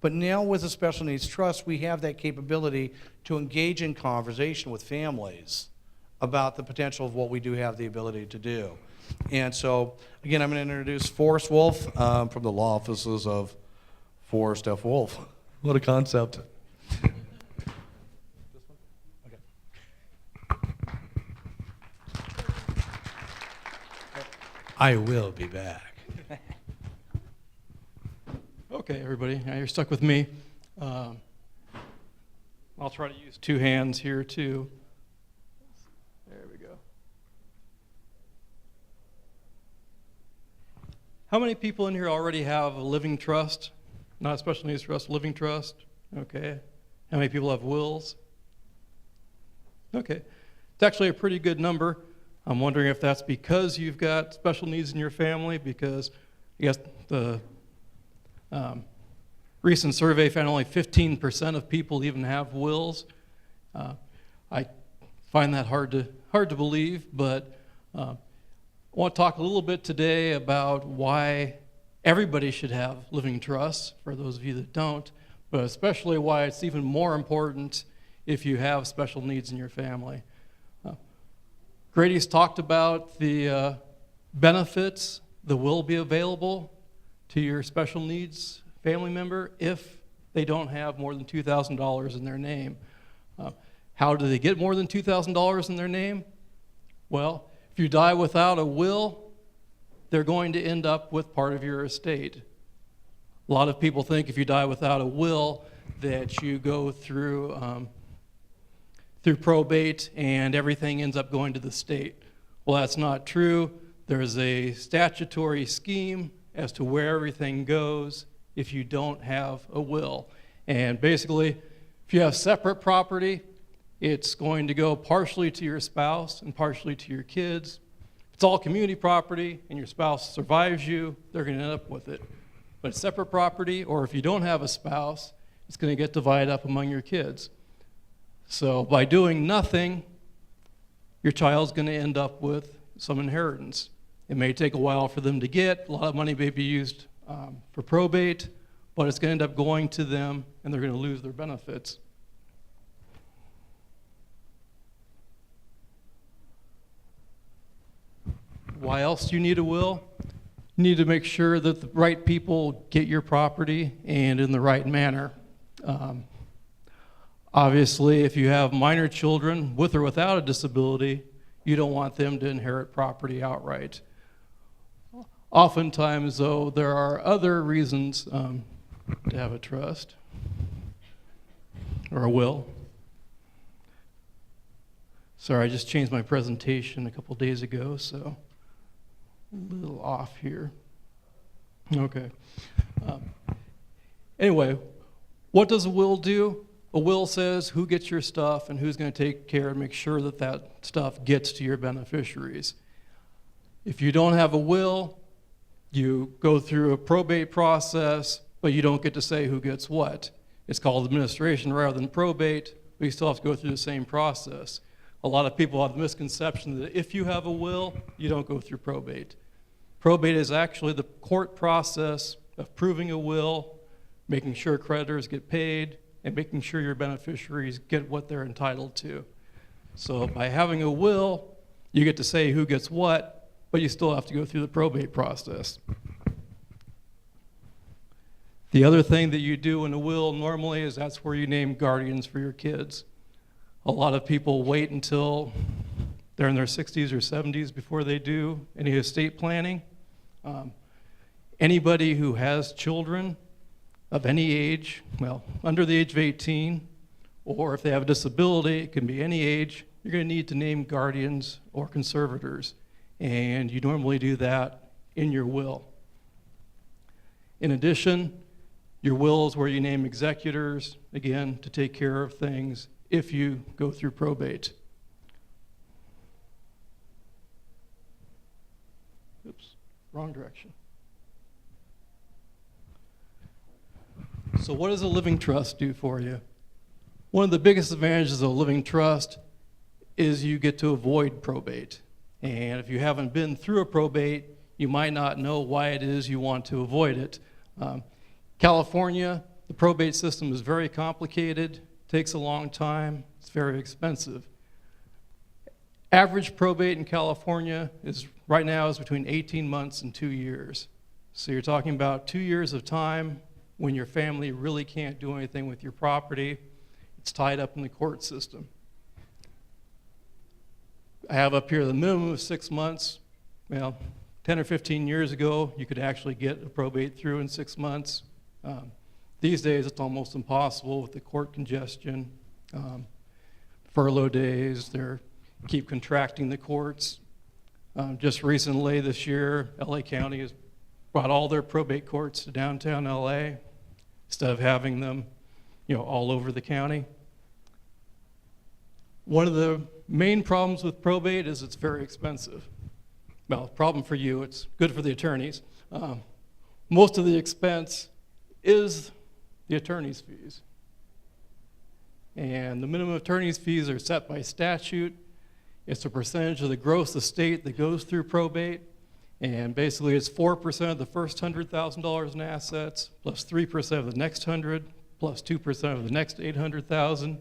But now with the Special Needs Trust, we have that capability to engage in conversation with families about the potential of what we do have the ability to do. And so, again, I'm going to introduce Forrest Wolfe from the law offices of Forrest F. Wolfe. What a concept. I will be back. Okay, everybody, now you're stuck with me. I'll try to use two hands here too. There we go. How many people in here already have a living trust? Not a special needs trust, living trust? Okay. How many people have wills? Okay. It's actually a pretty good number. I'm wondering if that's because you've got special needs in your family, because I guess the recent survey found only 15% of people even have wills. I find that hard to believe, but I want to talk a little bit today about why everybody should have living trusts, for those of you that don't, but especially why it's even more important if you have special needs in your family. Grady's talked about the benefits that will be available to your special needs family member if they don't have more than $2,000 in their name. How do they get more than $2,000 in their name? Well, if you die without a will, they're going to end up with part of your estate. A lot of people think if you die without a will that you go through probate and everything ends up going to the state. Well, that's not true. There's a statutory scheme as to where everything goes if you don't have a will. And basically, if you have separate property, it's going to go partially to your spouse and partially to your kids. If it's all community property and your spouse survives you, they're going to end up with it. But separate property, or if you don't have a spouse, it's going to get divided up among your kids. So by doing nothing, your child's going to end up with some inheritance. It may take a while for them to get. A lot of money may be used for probate, but it's going to end up going to them, and they're going to lose their benefits. Why else do you need a will? You need to make sure that the right people get your property and in the right manner. Obviously, if you have minor children with or without a disability, you don't want them to inherit property outright. Oftentimes, though, there are other reasons to have a trust or a will. Sorry, I just changed my presentation a couple days ago, so a little off here. Okay. Anyway, what does a will do? A will says who gets your stuff and who's going to take care and make sure that that stuff gets to your beneficiaries. If you don't have a will, you go through a probate process, but you don't get to say who gets what. It's called administration rather than probate, but you still have to go through the same process. A lot of people have the misconception that if you have a will, you don't go through probate. Probate is actually the court process of proving a will, making sure creditors get paid, and making sure your beneficiaries get what they're entitled to. So by having a will, you get to say who gets what, but you still have to go through the probate process. The other thing that you do in a will normally is that's where you name guardians for your kids. A lot of people wait until they're in their 60s or 70s before they do any estate planning. Anybody who has children of any age, well, under the age of 18, or if they have a disability, it can be any age, you're going to need to name guardians or conservators. And you normally do that in your will. In addition, your will is where you name executors, again, to take care of things if you go through probate. Oops, wrong direction. So what does a living trust do for you? One of the biggest advantages of a living trust is you get to avoid probate. And if you haven't been through a probate, you might not know why it is you want to avoid it. California The probate system is very complicated, takes a long time, it's very expensive. Average probate in California right now is between 18 months and 2 years. So you're talking about 2 years of time when your family really can't do anything with your property. It's tied up in the court system. I have up here the minimum of 6 months. Well, 10 or 15 years ago, you could actually get a probate through in 6 months. These days, it's almost impossible with the court congestion, furlough days. They keep contracting the courts. Just recently this year, LA County has brought all their probate courts to downtown LA instead of having them, all over the county. One of the main problems with probate is it's very expensive. Well, problem for you, it's good for the attorneys. Most of the expense is the attorney's fees. And the minimum attorney's fees are set by statute. It's a percentage of the gross estate that goes through probate. And basically it's 4% of the first $100,000 in assets, plus 3% of the next 100, plus 2% of the next 800,000,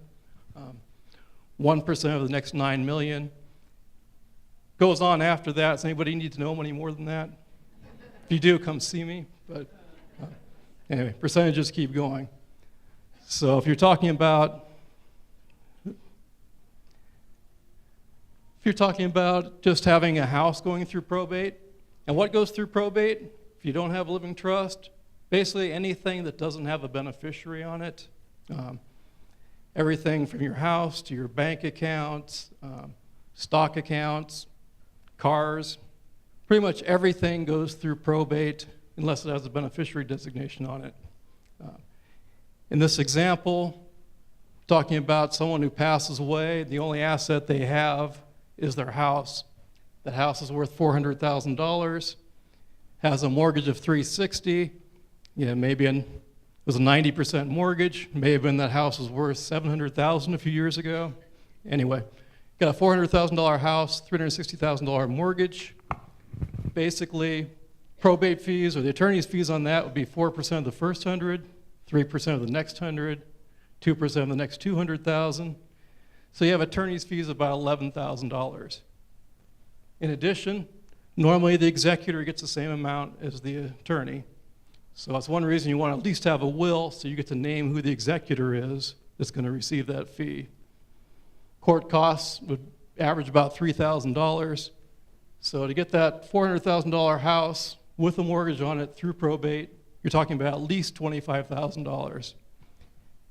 1% of the next 9 million. Goes on after that. Does anybody need to know any more than that? If you do, come see me. But anyway, percentages keep going. So if you're talking about just having a house going through probate, and what goes through probate? If you don't have a living trust, basically anything that doesn't have a beneficiary on it, everything from your house to your bank accounts, stock accounts, cars, pretty much everything goes through probate unless it has a beneficiary designation on it. In this example, talking about someone who passes away, the only asset they have is their house. That house is worth $400,000, has a mortgage of $360,000. Maybe it was a 90% mortgage. May have been that house was worth $700,000 a few years ago. Anyway, got a $400,000 house, $360,000 mortgage. Basically, probate fees or the attorney's fees on that would be 4% of the first 100, 3% of the next 100, 2% of the next 200,000. So you have attorney's fees of about $11,000. In addition, normally the executor gets the same amount as the attorney. So that's one reason you want to at least have a will, so you get to name who the executor is that's going to receive that fee. Court costs would average about $3,000. So to get that $400,000 house with a mortgage on it through probate, you're talking about at least $25,000.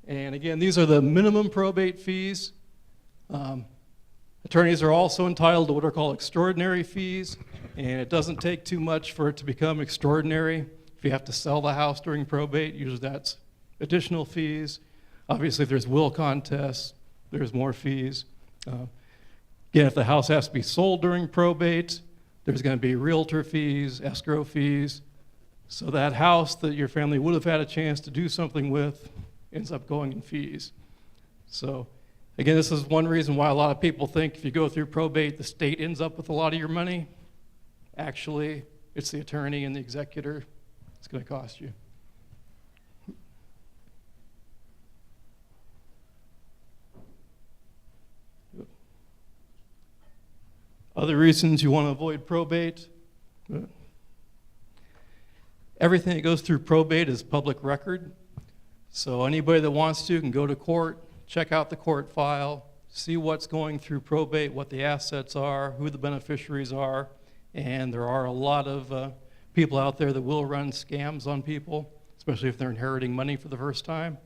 And again, these are the minimum probate fees. Attorneys are also entitled to what are called extraordinary fees, and it doesn't take too much for it to become extraordinary. If you have to sell the house during probate, usually that's additional fees. Obviously, if there's will contests, there's more fees. Again, if the house has to be sold during probate, there's going to be realtor fees, escrow fees. So that house that your family would have had a chance to do something with ends up going in fees. So again, this is one reason why a lot of people think if you go through probate, the state ends up with a lot of your money. Actually, it's the attorney and the executor it's going to cost you. Other reasons you want to avoid probate. Everything that goes through probate is public record. So anybody that wants to can go to court, check out the court file, see what's going through probate, what the assets are, who the beneficiaries are, and there are a lot of people out there that will run scams on people, especially if they're inheriting money for the first time.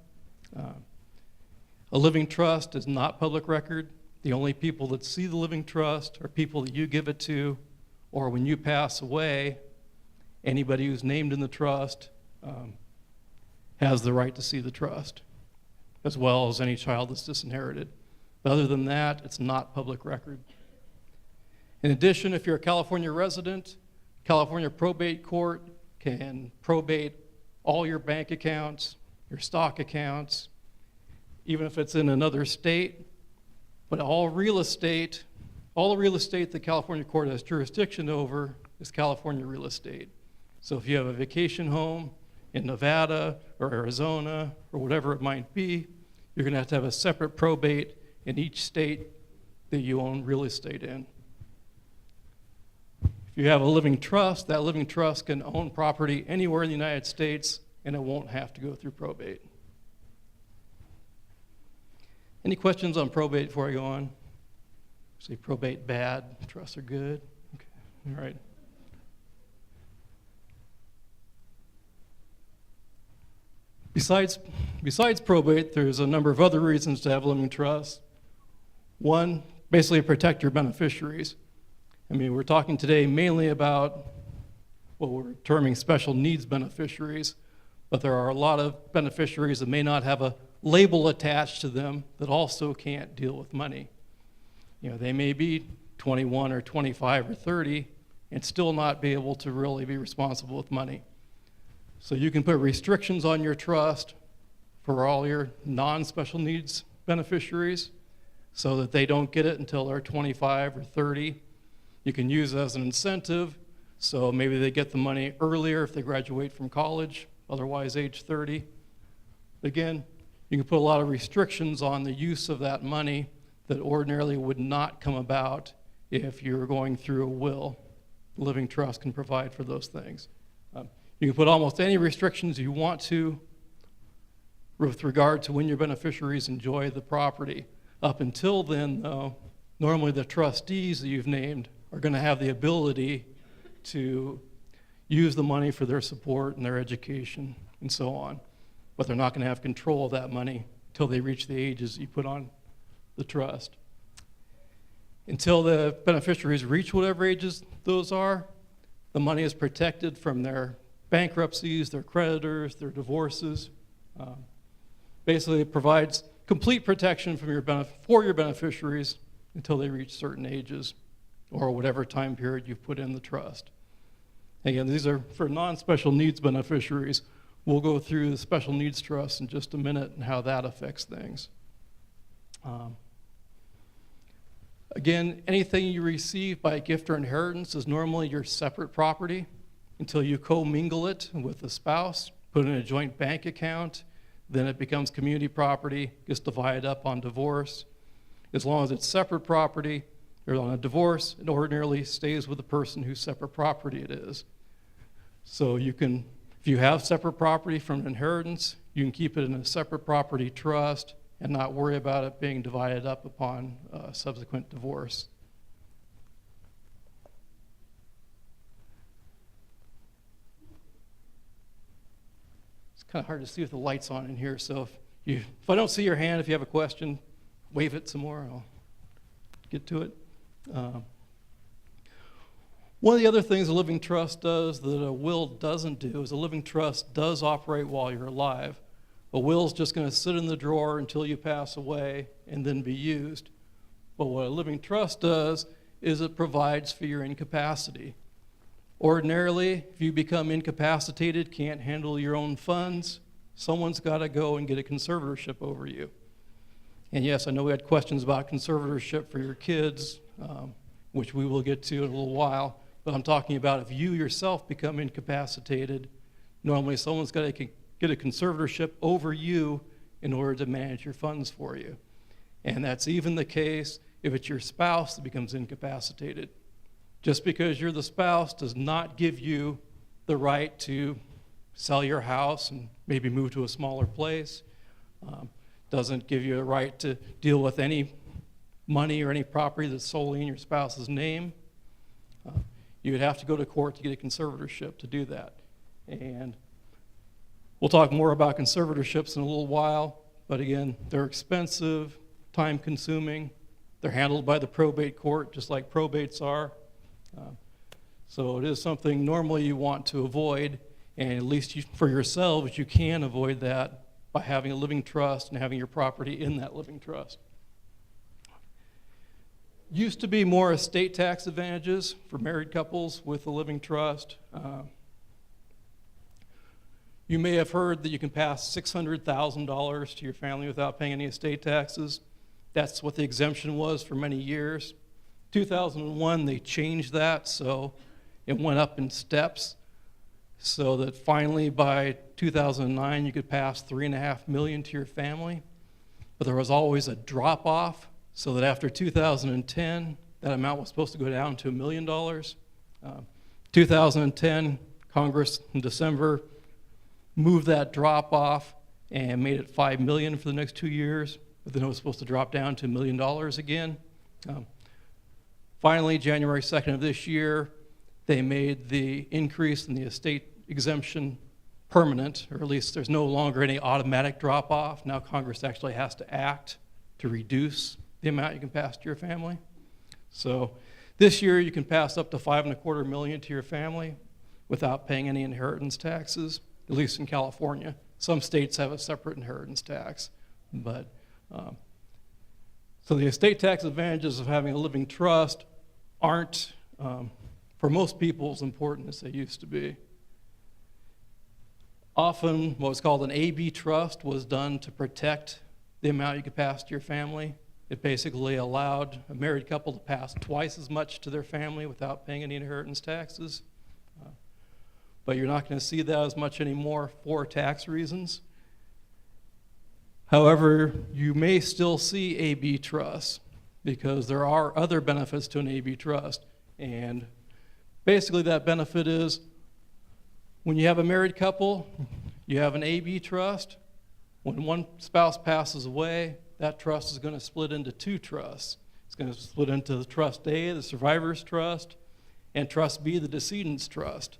A living trust is not public record. The only people that see the living trust are people that you give it to, or when you pass away, anybody who's named in the trust has the right to see the trust, as well as any child that's disinherited. But other than that, it's not public record. In addition, if you're a California resident, California probate court can probate all your bank accounts, your stock accounts, even if it's in another state. But all the real estate that California court has jurisdiction over is California real estate. So if you have a vacation home in Nevada or Arizona or whatever it might be, you're going to have a separate probate in each state that you own real estate in. If you have a living trust, that living trust can own property anywhere in the United States and it won't have to go through probate. Any questions on probate before I go on? Say probate bad, trusts are good. Okay, all right. Besides probate, there's a number of other reasons to have a living trust. One, basically protect your beneficiaries. I mean, we're talking today mainly about what we're terming special needs beneficiaries, but there are a lot of beneficiaries that may not have a label attached to them that also can't deal with money. You know, they may be 21 or 25 or 30 and still not be able to really be responsible with money. So you can put restrictions on your trust for all your non-special needs beneficiaries so that they don't get it until they're 25 or 30. You can use it as an incentive, so maybe they get the money earlier if they graduate from college, otherwise age 30. Again, you can put a lot of restrictions on the use of that money that ordinarily would not come about if you're going through a will. The living trust can provide for those things. You can put almost any restrictions you want to with regard to when your beneficiaries enjoy the property. Up until then, though, normally the trustees that you've named are going to have the ability to use the money for their support and their education and so on. But they're not going to have control of that money until they reach the ages you put on the trust. Until the beneficiaries reach whatever ages those are, the money is protected from their bankruptcies, their creditors, their divorces. Basically, it provides complete protection for your beneficiaries until they reach certain ages or whatever time period you've put in the trust. Again, these are for non-special needs beneficiaries. We'll go through the special needs trust in just a minute and how that affects things. Again, anything you receive by gift or inheritance is normally your separate property until you commingle it with a spouse, put it in a joint bank account, then it becomes community property, gets divided up on divorce. As long as it's separate property, or on a divorce, it ordinarily stays with the person whose separate property it is. So you can, if you have separate property from an inheritance, you can keep it in a separate property trust and not worry about it being divided up upon subsequent divorce. It's kind of hard to see with the lights on in here, so if I don't see your hand, if you have a question, wave it some more, I'll get to it. One of the other things a living trust does that a will doesn't do is a living trust does operate while you're alive. A will's just going to sit in the drawer until you pass away and then be used. But what a living trust does is it provides for your incapacity. Ordinarily, if you become incapacitated, can't handle your own funds, someone's got to go and get a conservatorship over you. And yes, I know we had questions about conservatorship for your kids, which we will get to in a little while, but I'm talking about if you yourself become incapacitated, normally someone's got to get a conservatorship over you in order to manage your funds for you. And that's even the case if it's your spouse that becomes incapacitated. Just because you're the spouse does not give you the right to sell your house and maybe move to a smaller place. Doesn't give you a right to deal with any money or any property that's solely in your spouse's name. You would have to go to court to get a conservatorship to do that. And we'll talk more about conservatorships in a little while, but again, they're expensive, time-consuming. They're handled by the probate court, just like probates are. So it is something normally you want to avoid, and at least for yourselves, you can avoid that by having a living trust and having your property in that living trust. Used to be more estate tax advantages for married couples with a living trust. You may have heard that you can pass $600,000 to your family without paying any estate taxes. That's what the exemption was for many years. 2001, they changed that, so it went up in steps. so that finally by 2009 you could pass $3.5 million to your family. But there was always a drop off, so that after 2010, that amount was supposed to go down to $1 million. 2010, Congress in December moved that drop off and made it $5 million for the next 2 years, but then it was supposed to drop down to $1 million again. Finally, January 2nd of this year, they made the increase in the estate exemption permanent, or at least there's no longer any automatic drop off. Now Congress actually has to act to reduce the amount you can pass to your family. So this year you can pass up to $5.25 million to your family without paying any inheritance taxes, at least in California. Some states have a separate inheritance tax, but so the estate tax advantages of having a living trust aren't, for most people, as important as they used to be. Often what's called an AB trust was done to protect the amount you could pass to your family. It basically allowed a married couple to pass twice as much to their family without paying any inheritance taxes. But you're not going to see that as much anymore for tax reasons. However, you may still see AB trusts because there are other benefits to an AB trust. And basically that benefit is when you have a married couple, you have an AB trust. When one spouse passes away, that trust is going to split into two trusts. It's going to split into the Trust A, the survivor's trust, and Trust B, the decedent's trust.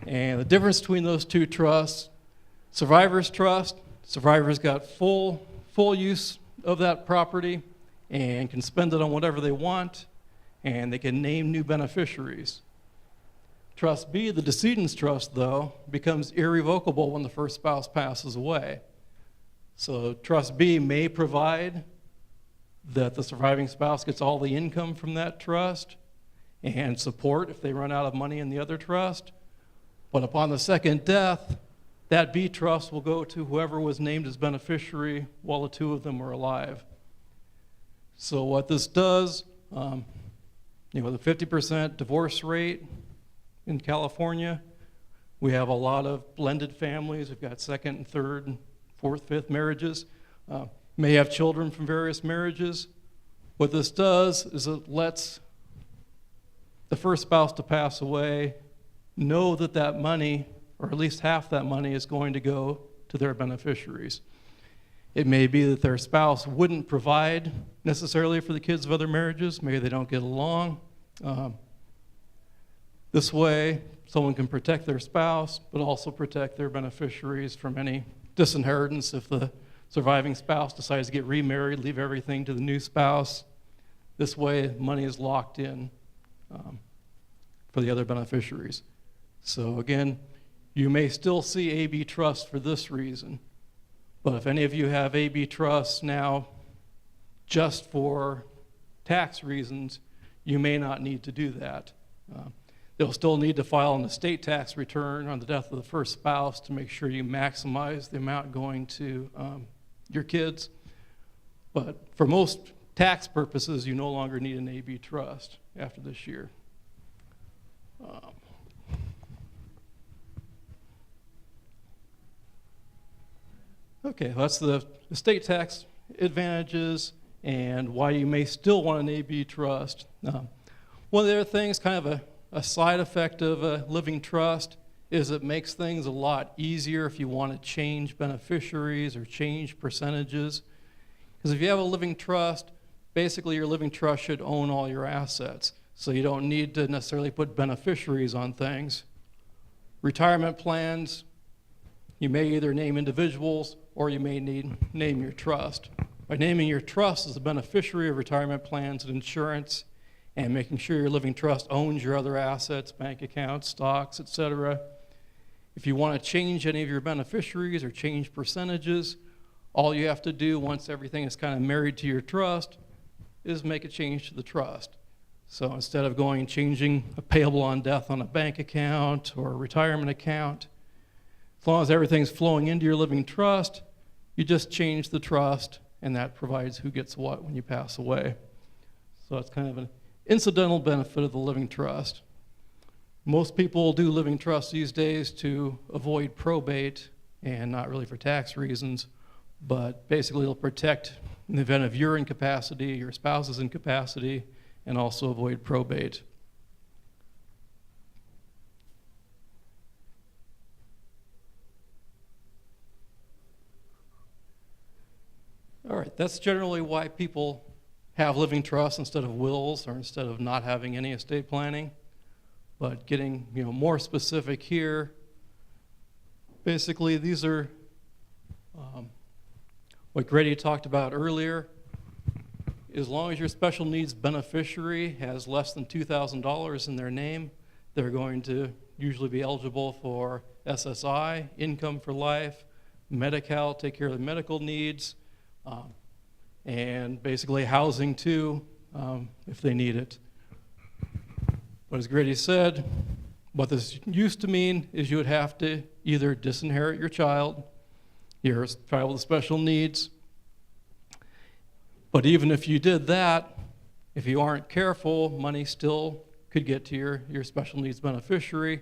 And the difference between those two trusts, survivor's trust, survivors got full use of that property and can spend it on whatever they want, and they can name new beneficiaries. Trust B, the decedent's trust, though, becomes irrevocable when the first spouse passes away. So Trust B may provide that the surviving spouse gets all the income from that trust and support if they run out of money in the other trust. But upon the second death, that B trust will go to whoever was named as beneficiary while the two of them were alive. So what this does, the 50% divorce rate in California, we have a lot of blended families. We've got second and third and fourth, fifth marriages. May have children from various marriages. What this does is it lets the first spouse to pass away know that that money, or at least half that money, is going to go to their beneficiaries. It may be that their spouse wouldn't provide necessarily for the kids of other marriages. Maybe they don't get along. This way, someone can protect their spouse, but also protect their beneficiaries from any disinheritance if the surviving spouse decides to get remarried, leave everything to the new spouse. This way, money is locked in for the other beneficiaries. So again, you may still see AB trusts for this reason, but if any of you have AB trusts now just for tax reasons, you may not need to do that. They'll still need to file an estate tax return on the death of the first spouse to make sure you maximize the amount going to your kids. But for most tax purposes, you no longer need an AB trust after this year. Okay, that's the estate tax advantages and why you may still want an AB trust. One of the other things, kind of a side effect of a living trust, is it makes things a lot easier if you want to change beneficiaries or change percentages. Because if you have a living trust, basically your living trust should own all your assets. So you don't need to necessarily put beneficiaries on things. Retirement plans, you may either name individuals or you may name your trust. By naming your trust as a beneficiary of retirement plans and insurance, and making sure your living trust owns your other assets, bank accounts, stocks, etc. If you want to change any of your beneficiaries or change percentages, all you have to do once everything is kind of married to your trust is make a change to the trust. So instead of going and changing a payable on death on a bank account or a retirement account, as long as everything's flowing into your living trust, you just change the trust, and that provides who gets what when you pass away. So it's kind of an incidental benefit of the living trust. Most people do living trusts these days to avoid probate and not really for tax reasons, but basically it'll protect in the event of your incapacity, your spouse's incapacity, and also avoid probate. All right, that's generally why people have living trusts instead of wills or instead of not having any estate planning. But getting more specific here, basically these are what Grady talked about earlier. As long as your special needs beneficiary has less than $2,000 in their name, they're going to usually be eligible for SSI, income for life, Medi-Cal, take care of the medical needs, and basically housing too, if they need it. But as Grady said, what this used to mean is you would have to either disinherit your child with special needs, but even if you did that, if you aren't careful, money still could get to your special needs beneficiary.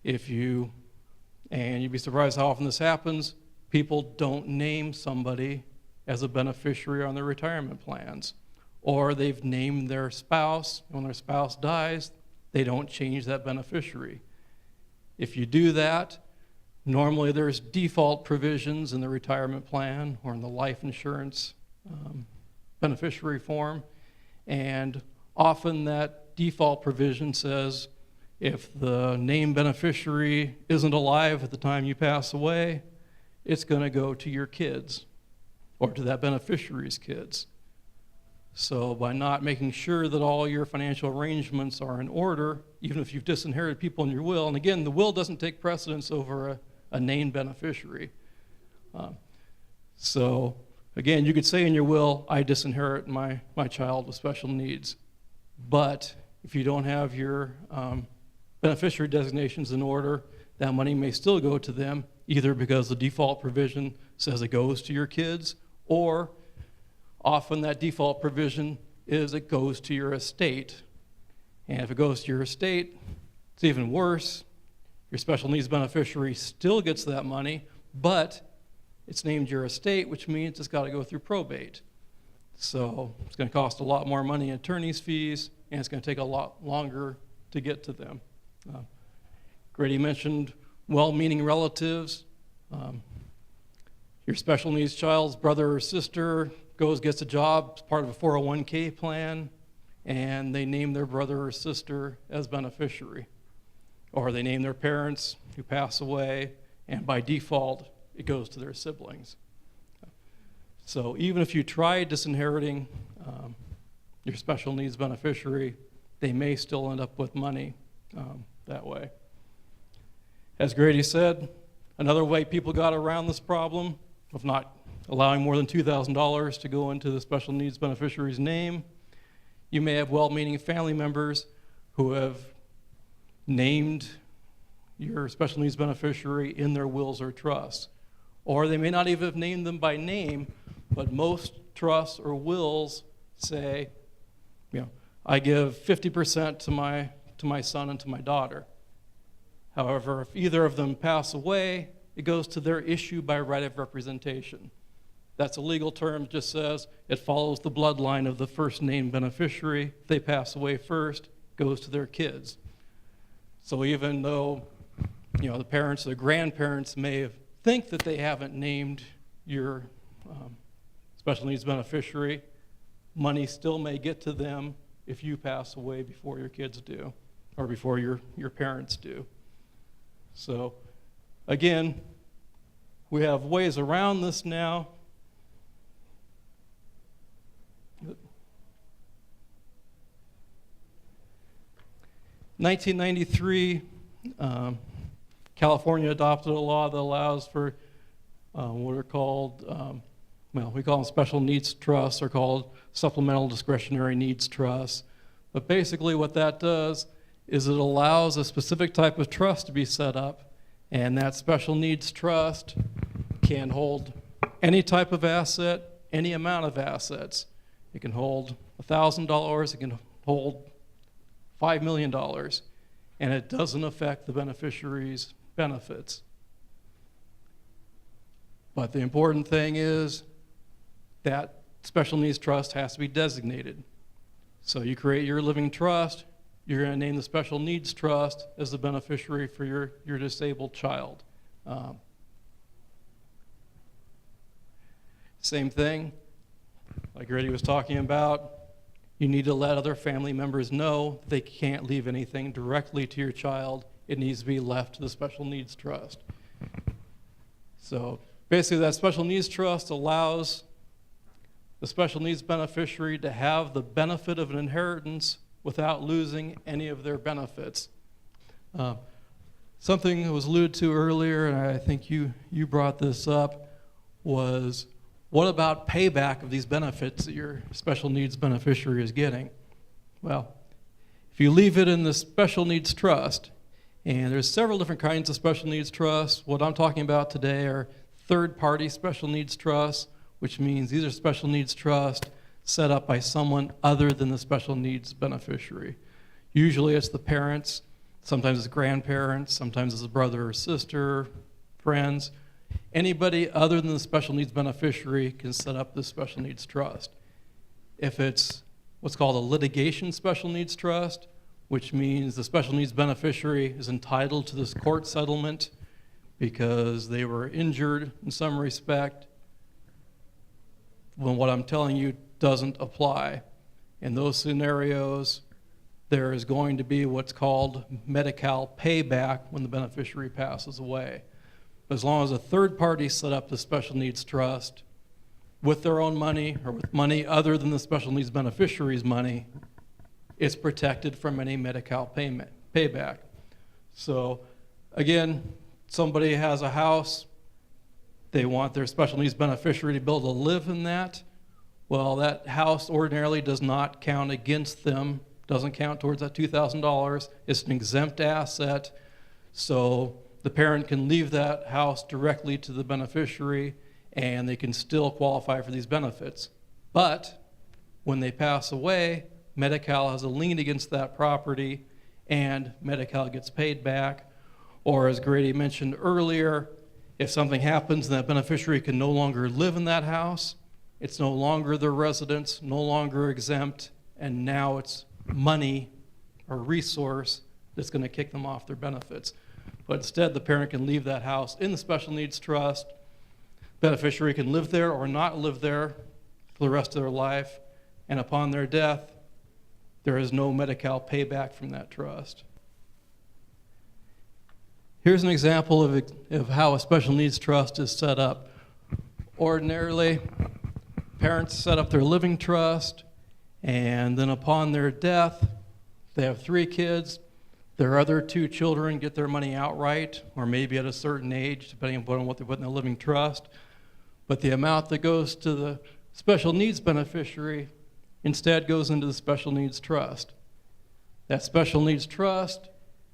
And you'd be surprised how often this happens, people don't name somebody as a beneficiary on their retirement plans. Or they've named their spouse, and when their spouse dies, they don't change that beneficiary. If you do that, normally there's default provisions in the retirement plan or in the life insurance beneficiary form, and often that default provision says if the named beneficiary isn't alive at the time you pass away, it's going to go to your kids or to that beneficiary's kids. So by not making sure that all your financial arrangements are in order, even if you've disinherited people in your will, and again, the will doesn't take precedence over a named beneficiary. So again, you could say in your will, I disinherit my child with special needs. But if you don't have your beneficiary designations in order, that money may still go to them, either because the default provision says it goes to your kids, or often that default provision is it goes to your estate. And if it goes to your estate, it's even worse. Your special needs beneficiary still gets that money, but it's named your estate, which means it's got to go through probate. So it's going to cost a lot more money in attorney's fees, and it's going to take a lot longer to get to them. Grady mentioned well-meaning relatives. Your special needs child's brother or sister gets a job as part of a 401k plan, and they name their brother or sister as beneficiary. Or they name their parents who pass away, and by default, it goes to their siblings. So even if you try disinheriting your special needs beneficiary, they may still end up with money that way. As Grady said, another way people got around this problem of not allowing more than $2,000 to go into the special needs beneficiary's name, you may have well-meaning family members who have named your special needs beneficiary in their wills or trusts. Or they may not even have named them by name, but most trusts or wills say, I give 50% to my son and to my daughter. However, if either of them pass away, it goes to their issue by right of representation. That's a legal term, just says it follows the bloodline of the first named beneficiary. If they pass away first, it goes to their kids. So even though the parents or the grandparents may think that they haven't named your special needs beneficiary, money still may get to them if you pass away before your kids do, or before your parents do. So again, we have ways around this now. 1993, California adopted a law that allows for what are called, we call them special needs trusts, or called supplemental discretionary needs trusts. But basically what that does is it allows a specific type of trust to be set up, and that special needs trust can hold any type of asset, any amount of assets. It can hold $1,000, it can hold $5 million. and it doesn't affect the beneficiary's benefits. But the important thing is that special needs trust has to be designated. So you create your living trust, you're going to name the special needs trust as the beneficiary for your disabled child. Same thing, like Grady was talking about, you need to let other family members know they can't leave anything directly to your child. It needs to be left to the special needs trust. So basically that special needs trust allows the special needs beneficiary to have the benefit of an inheritance without losing any of their benefits. Something that was alluded to earlier, and I think you brought this up, was what about payback of these benefits that your special needs beneficiary is getting? Well, if you leave it in the special needs trust, and there's several different kinds of special needs trusts. What I'm talking about today are third-party special needs trusts, which means these are special needs trusts set up by someone other than the special needs beneficiary. Usually it's the parents, sometimes it's grandparents, sometimes it's a brother or sister, friends. Anybody other than the special needs beneficiary can set up this special needs trust. If it's what's called a litigation special needs trust, which means the special needs beneficiary is entitled to this court settlement because they were injured in some respect, when what I'm telling you doesn't apply. In those scenarios, there is going to be what's called Medi-Cal payback when the beneficiary passes away. As long as a third party set up the special needs trust with their own money or with money other than the special needs beneficiary's money, it's protected from any Medi-Cal payback. So again, somebody has a house, they want their special needs beneficiary to be able to live in that. Well, that house ordinarily does not count against them, doesn't count towards that $2,000. It's an exempt asset, so the parent can leave that house directly to the beneficiary and they can still qualify for these benefits. But when they pass away, Medi-Cal has a lien against that property and Medi-Cal gets paid back. Or as Grady mentioned earlier, if something happens and that beneficiary can no longer live in that house, it's no longer their residence, no longer exempt, and now it's money or resource that's going to kick them off their benefits. But instead, the parent can leave that house in the special needs trust. Beneficiary can live there or not live there for the rest of their life, and upon their death, there is no Medi-Cal payback from that trust. Here's an example of how a special needs trust is set up. Ordinarily, parents set up their living trust, and then upon their death, they have 3 kids. Their other 2 children get their money outright, or maybe at a certain age, depending upon what they put in their living trust. But the amount that goes to the special needs beneficiary instead goes into the special needs trust. That special needs trust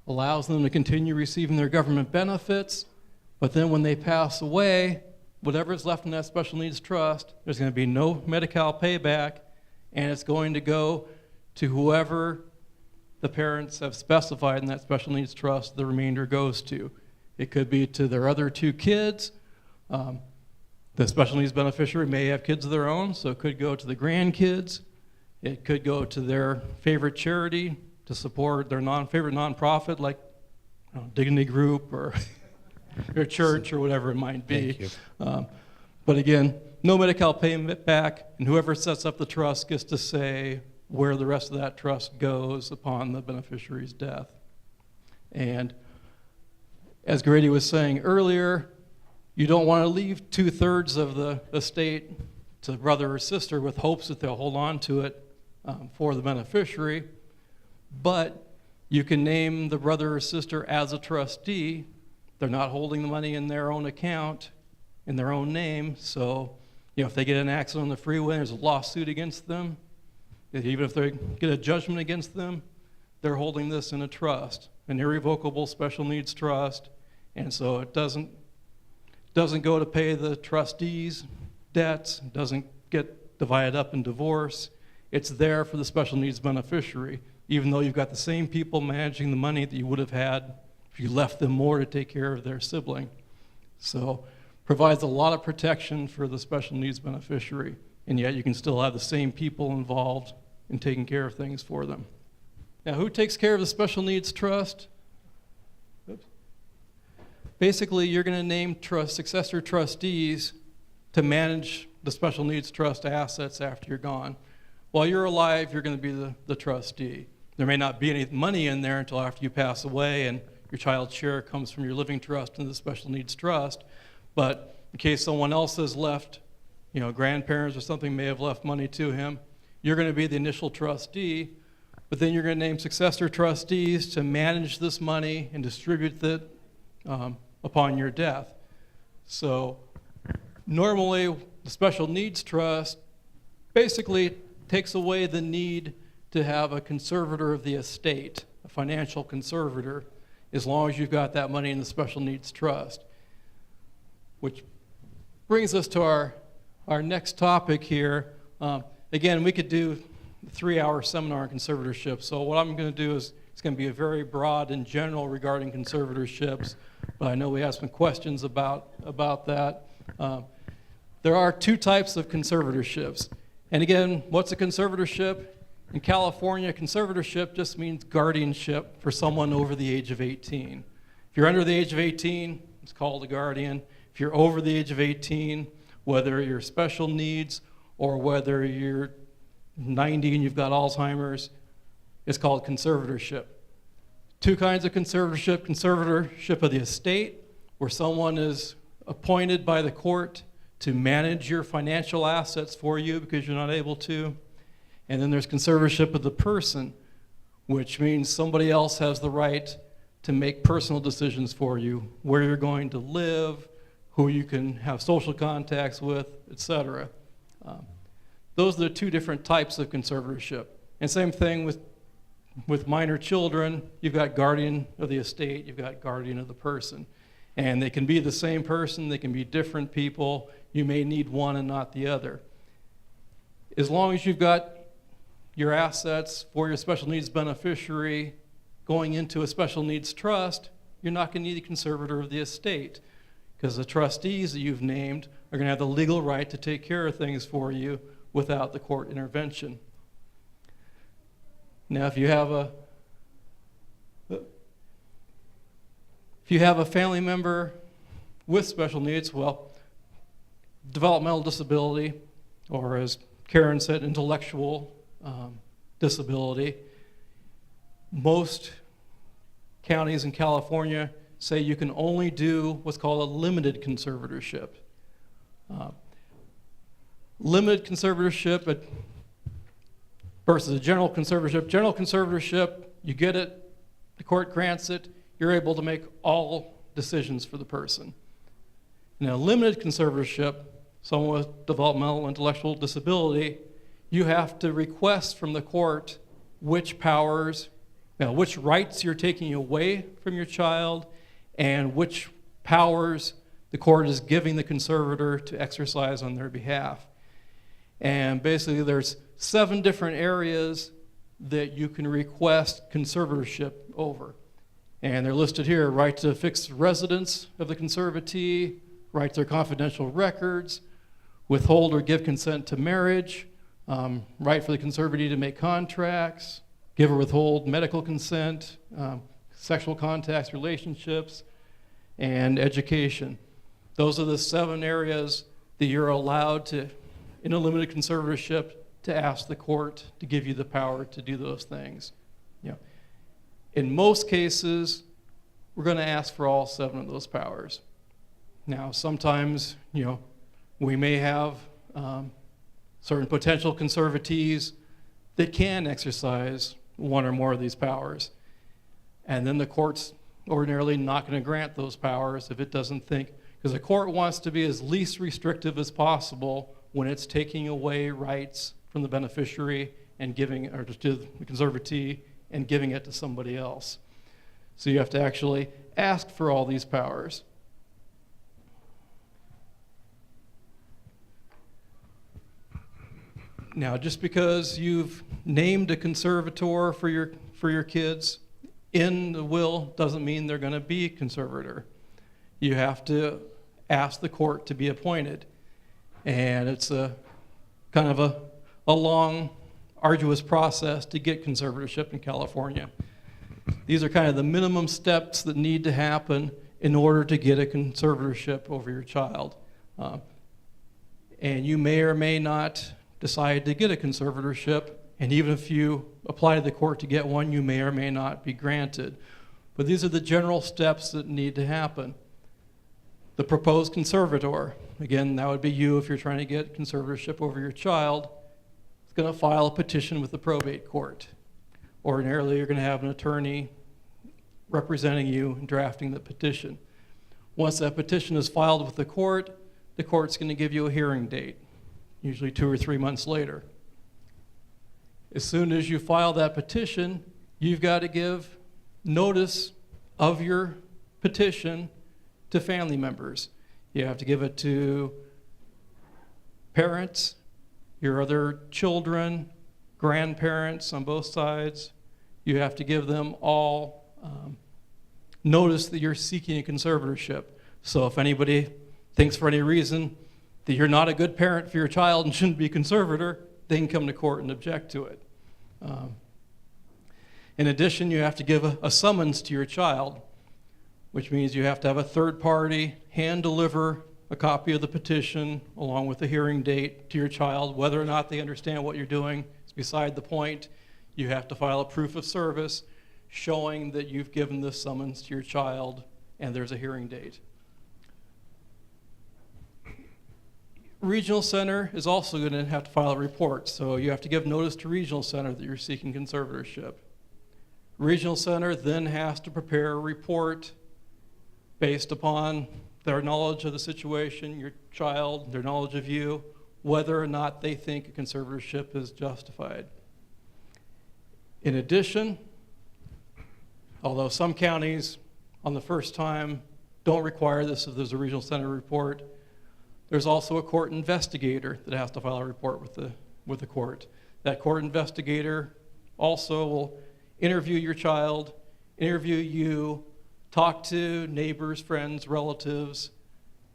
allows them to continue receiving their government benefits, but then when they pass away, whatever is left in that special needs trust, there's going to be no Medi-Cal payback, and it's going to go to whoever the parents have specified in that special needs trust the remainder goes to. It could be to their other 2 kids. The special needs beneficiary may have kids of their own, so it could go to the grandkids. It could go to their favorite charity to support their favorite nonprofit, like Dignity Group or their church or whatever it might be. Thank you. But again, no Medi-Cal payment back, and whoever sets up the trust gets to say where the rest of that trust goes upon the beneficiary's death. And as Grady was saying earlier, you don't want to leave 2/3 of the estate to brother or sister with hopes that they'll hold on to it for the beneficiary, but you can name the brother or sister as a trustee. They're not holding the money in their own account, in their own name, so if they get in an accident on the freeway, there's a lawsuit against them. Even if they get a judgment against them, they're holding this in a trust, an irrevocable special needs trust, and so it doesn't go to pay the trustees' debts, doesn't get divided up in divorce. It's there for the special needs beneficiary. even though you've got the same people managing the money that you would have had if you left them more to take care of their sibling. So provides a lot of protection for the special needs beneficiary, and yet you can still have the same people involved in taking care of things for them. Now, who takes care of the special needs trust? Oops. Basically, you're going to name successor trustees to manage the special needs trust assets after you're gone. While you're alive, you're going to be the trustee. There may not be any money in there until after you pass away and your child's share comes from your living trust into the special needs trust. But in case someone else has left, grandparents or something may have left money to him, you're going to be the initial trustee, but then you're going to name successor trustees to manage this money and distribute it upon your death. So normally, the special needs trust basically takes away the need to have a conservator of the estate, a financial conservator, as long as you've got that money in the special needs trust. Which brings us to our next topic here. Again, we could do a 3-hour seminar on conservatorship. So what I'm going to do is it's going to be a very broad and general regarding conservatorships, but I know we have some questions about that. There are 2 types of conservatorships. And again, what's a conservatorship? In California, conservatorship just means guardianship for someone over the age of 18. If you're under the age of 18, it's called a guardian. If you're over the age of 18, whether you're special needs or whether you're 90 and you've got Alzheimer's, it's called conservatorship. 2 kinds of conservatorship: conservatorship of the estate, where someone is appointed by the court to manage your financial assets for you because you're not able to. And then there's conservatorship of the person, which means somebody else has the right to make personal decisions for you, where you're going to live, who you can have social contacts with, etc. Those are the 2 different types of conservatorship. And same thing with minor children. You've got guardian of the estate, you've got guardian of the person. And they can be the same person, they can be different people. You may need one and not the other. As long as you've got your assets for your special needs beneficiary going into a special needs trust, you're not going to need a conservator of the estate, because the trustees that you've named are going to have the legal right to take care of things for you without the court intervention. Now, if you have a family member with special needs, well, developmental disability, or as Karen said, intellectual disability. Most counties in California say you can only do what's called a limited conservatorship. Limited conservatorship versus a general conservatorship. General conservatorship, you get it, the court grants it, you're able to make all decisions for the person. Now, limited conservatorship, someone with developmental intellectual disability, you have to request from the court which rights you're taking away from your child and which powers the court is giving the conservator to exercise on their behalf. And basically there's 7 different areas that you can request conservatorship over. And they're listed here: right to fixed residence of the conservatee, right to their confidential records, withhold or give consent to marriage, right for the conservatee to make contracts, give or withhold medical consent, sexual contacts, relationships, and education. Those are the 7 areas that you're allowed to, in a limited conservatorship, to ask the court to give you the power to do those things. In most cases, we're going to ask for all 7 of those powers. Now, sometimes, we may have certain potential conservatees that can exercise one or more of these powers. And then the court's ordinarily not going to grant those powers if it doesn't think, because the court wants to be as least restrictive as possible when it's taking away rights from the beneficiary and giving it, or to the conservatee, and giving it to somebody else. So you have to actually ask for all these powers. Now, just because you've named a conservator for your kids in the will doesn't mean they're going to be a conservator. You have to ask the court to be appointed. And it's a kind of a long, arduous process to get conservatorship in California. These are kind of the minimum steps that need to happen in order to get a conservatorship over your child. And you may or may not decide to get a conservatorship, and even if you apply to the court to get one, you may or may not be granted. But these are the general steps that need to happen. The proposed conservator, again, that would be you if you're trying to get conservatorship over your child, is going to file a petition with the probate court. Ordinarily, you're going to have an attorney representing you and drafting the petition. Once that petition is filed with the court's going to give you a hearing date, usually 2 or 3 months later. As soon as you file that petition, you've got to give notice of your petition to family members. You have to give it to parents, your other children, grandparents on both sides. You have to give them all notice that you're seeking a conservatorship. So if anybody thinks for any reason that you're not a good parent for your child and shouldn't be a conservator, they can come to court and object to it. In addition, you have to give a summons to your child, which means you have to have a third party hand deliver a copy of the petition along with the hearing date to your child. Whether or not they understand what you're doing is beside the point. You have to file a proof of service showing that you've given this summons to your child and there's a hearing date. Regional Center is also going to have to file a report, so you have to give notice to Regional Center that you're seeking conservatorship. Regional Center then has to prepare a report based upon their knowledge of the situation, your child, their knowledge of you, whether or not they think a conservatorship is justified. In addition, although some counties on the first time don't require this if there's a Regional Center report, there's also a court investigator that has to file a report with the court. That court investigator also will interview your child, interview you, talk to neighbors, friends, relatives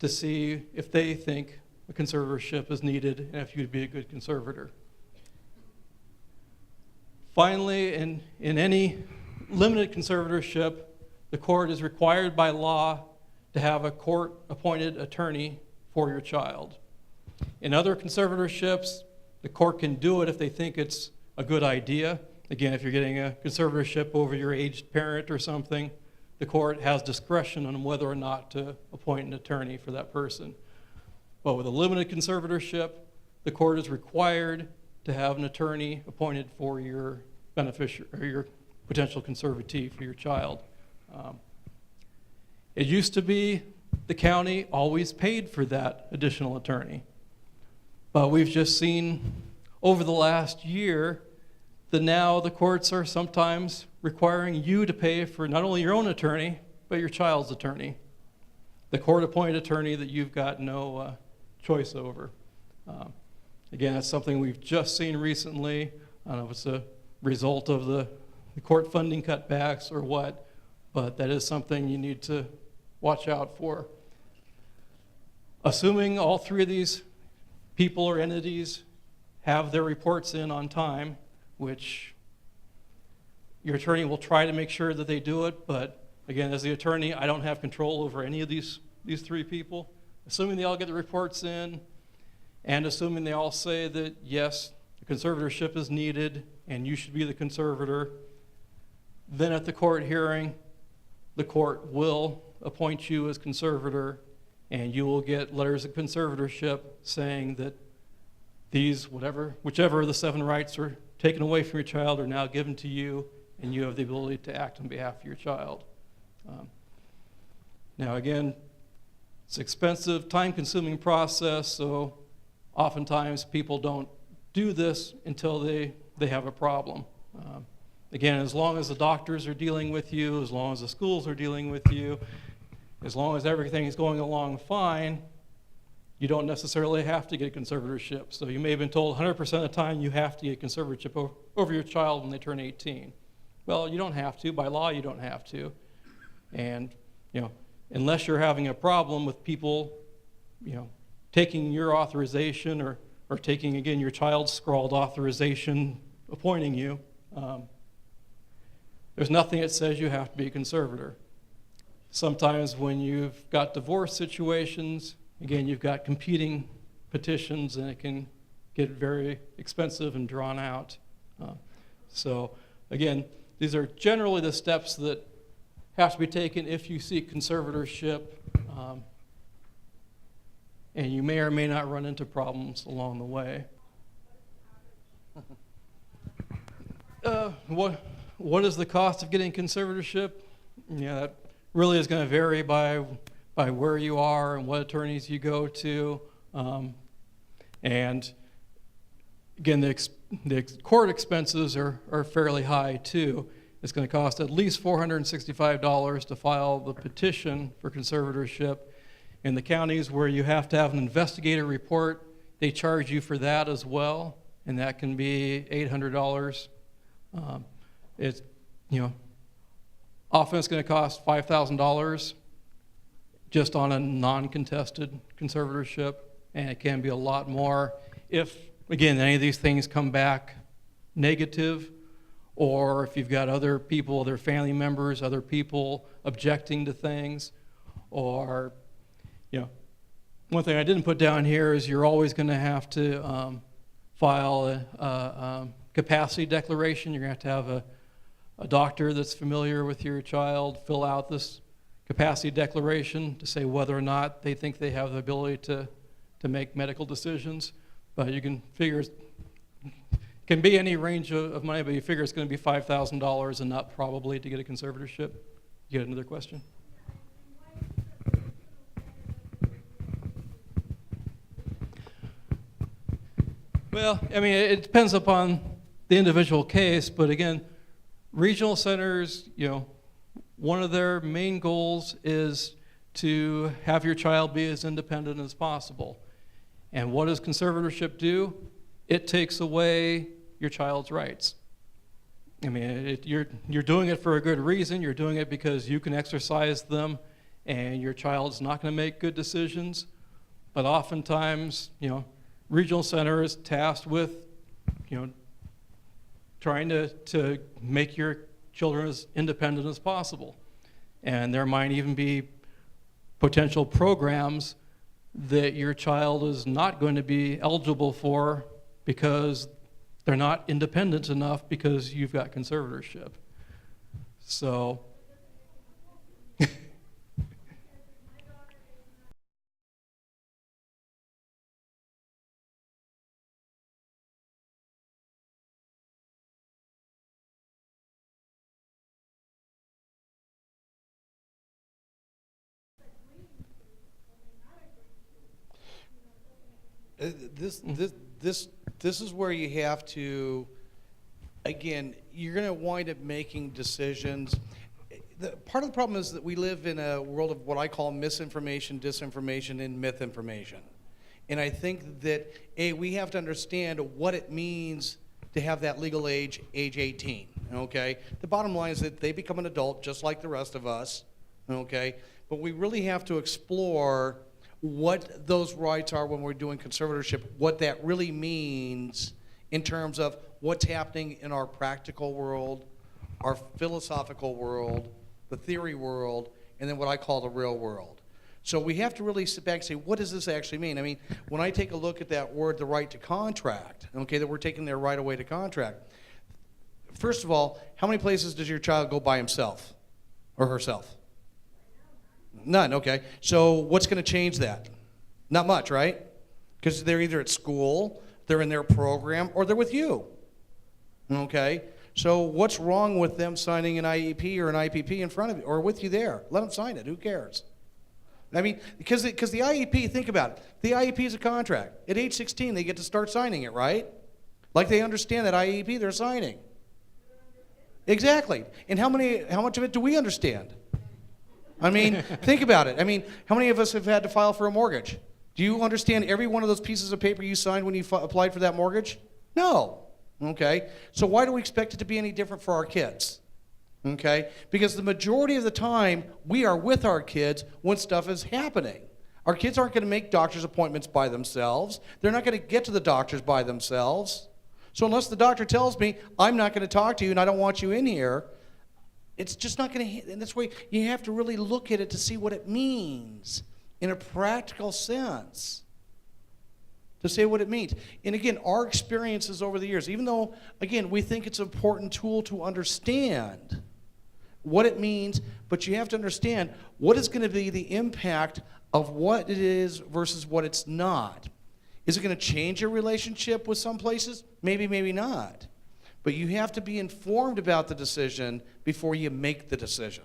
to see if they think a conservatorship is needed and if you'd be a good conservator. Finally, in any limited conservatorship, the court is required by law to have a court-appointed attorney for your child. In other conservatorships, the court can do it if they think it's a good idea. Again, if you're getting a conservatorship over your aged parent or something, the court has discretion on whether or not to appoint an attorney for that person. But with a limited conservatorship, the court is required to have an attorney appointed for your beneficiary or your potential conservatee for your child. It used to be the county always paid for that additional attorney. But we've just seen over the last year that now the courts are sometimes requiring you to pay for not only your own attorney, but your child's attorney. The court-appointed attorney that you've got no choice over. Again, that's something we've just seen recently. I don't know if it's a result of the court funding cutbacks or what, but that is something you need to watch out for. Assuming all three of these people or entities have their reports in on time, which your attorney will try to make sure that they do it, but again, as the attorney, I don't have control over any of these three people. Assuming they all get the reports in, and assuming they all say that, yes, the conservatorship is needed and you should be the conservator, then at the court hearing, the court will appoint you as conservator, and you will get letters of conservatorship saying that these, whichever of the 7 rights are taken away from your child are now given to you, and you have the ability to act on behalf of your child. Now again, it's an expensive, time-consuming process, so oftentimes people don't do this until they have a problem. Again, as long as the doctors are dealing with you, as long as the schools are dealing with you, as long as everything is going along fine, you don't necessarily have to get conservatorship. So you may have been told 100% of the time you have to get conservatorship over your child when they turn 18. Well, you don't have to. By law, you don't have to. And, unless you're having a problem with people, taking your authorization or taking, again, your child's scrawled authorization appointing you, there's nothing that says you have to be a conservator. Sometimes when you've got divorce situations, again, you've got competing petitions, and it can get very expensive and drawn out. So, again, these are generally the steps that have to be taken if you seek conservatorship, and you may or may not run into problems along the way. What is the cost of getting conservatorship? That really is going to vary by where you are and what attorneys you go to. And again, the court expenses are fairly high too. It's going to cost at least $465 to file the petition for conservatorship. In the counties where you have to have an investigator report, they charge you for that as well, and that can be $800. It's, often it's going to cost $5,000 just on a non-contested conservatorship, and it can be a lot more if, again, any of these things come back negative, or if you've got other people, other family members, other people objecting to things, or, one thing I didn't put down here is you're always going to have to file a capacity declaration. You're going to have a doctor that's familiar with your child fill out this capacity declaration to say whether or not they think they have the ability to make medical decisions. But you can figure it can be any range of money, but you figure it's going to be $5,000 and up probably to get a conservatorship. You got another question? Well, it depends upon the individual case, but again, regional centers, one of their main goals is to have your child be as independent as possible. And what does conservatorship do? It takes away your child's rights. You're doing it for a good reason. You're doing it because you can exercise them, and your child's not going to make good decisions. But oftentimes, regional center is tasked with, trying to make your children as independent as possible. And there might even be potential programs that your child is not going to be eligible for because they're not independent enough because you've got conservatorship. So, This is where you have to, again, you're going to wind up making decisions. Part of the problem is that we live in a world of what I call misinformation, disinformation, and myth information. And I think that, we have to understand what it means to have that legal age 18, okay? The bottom line is that they become an adult just like the rest of us, okay? But we really have to explore what those rights are when we're doing conservatorship, what that really means in terms of what's happening in our practical world, our philosophical world, the theory world, and then what I call the real world. So we have to really sit back and say, what does this actually mean? When I take a look at that word, the right to contract, okay, that we're taking their right away to contract, first of all, how many places does your child go by himself or herself? None, okay. So what's going to change that? Not much, right? Because they're either at school, they're in their program, or they're with you, okay? So what's wrong with them signing an IEP or an IPP in front of you, or with you there? Let them sign it, who cares? Because the IEP, think about it. The IEP is a contract. At age 16, they get to start signing it, right? Like they understand that IEP they're signing. Exactly. And how much of it do we understand? Think about it. How many of us have had to file for a mortgage? Do you understand every one of those pieces of paper you signed when you applied for that mortgage? No. Okay? So why do we expect it to be any different for our kids? Okay? Because the majority of the time, we are with our kids when stuff is happening. Our kids aren't going to make doctor's appointments by themselves. They're not going to get to the doctors by themselves. So unless the doctor tells me, I'm not going to talk to you and I don't want you in here, it's just not going to, and that's why you have to really look at it to see what it means in a practical sense. To say what it means. And again, our experiences over the years, even though, again, we think it's an important tool to understand what it means, but you have to understand what is going to be the impact of what it is versus what it's not. Is it going to change your relationship with some places? Maybe, maybe not. But you have to be informed about the decision before you make the decision.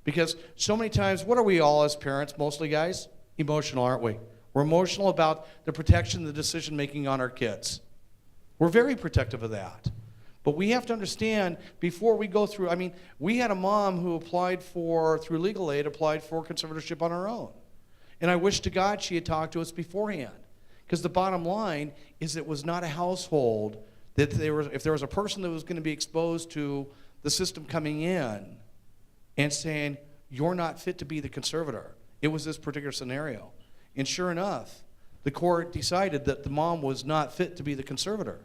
Because so many times, what are we all as parents, mostly guys? Emotional, aren't we? We're emotional about the protection, the decision making on our kids. We're very protective of that. But we have to understand before we go through, we had a mom who applied for, through legal aid, applied for conservatorship on her own. And I wish to God she had talked to us beforehand. Because the bottom line is it was not a household that if there was a person that was going to be exposed to the system coming in and saying, you're not fit to be the conservator. It was this particular scenario. And sure enough, the court decided that the mom was not fit to be the conservator.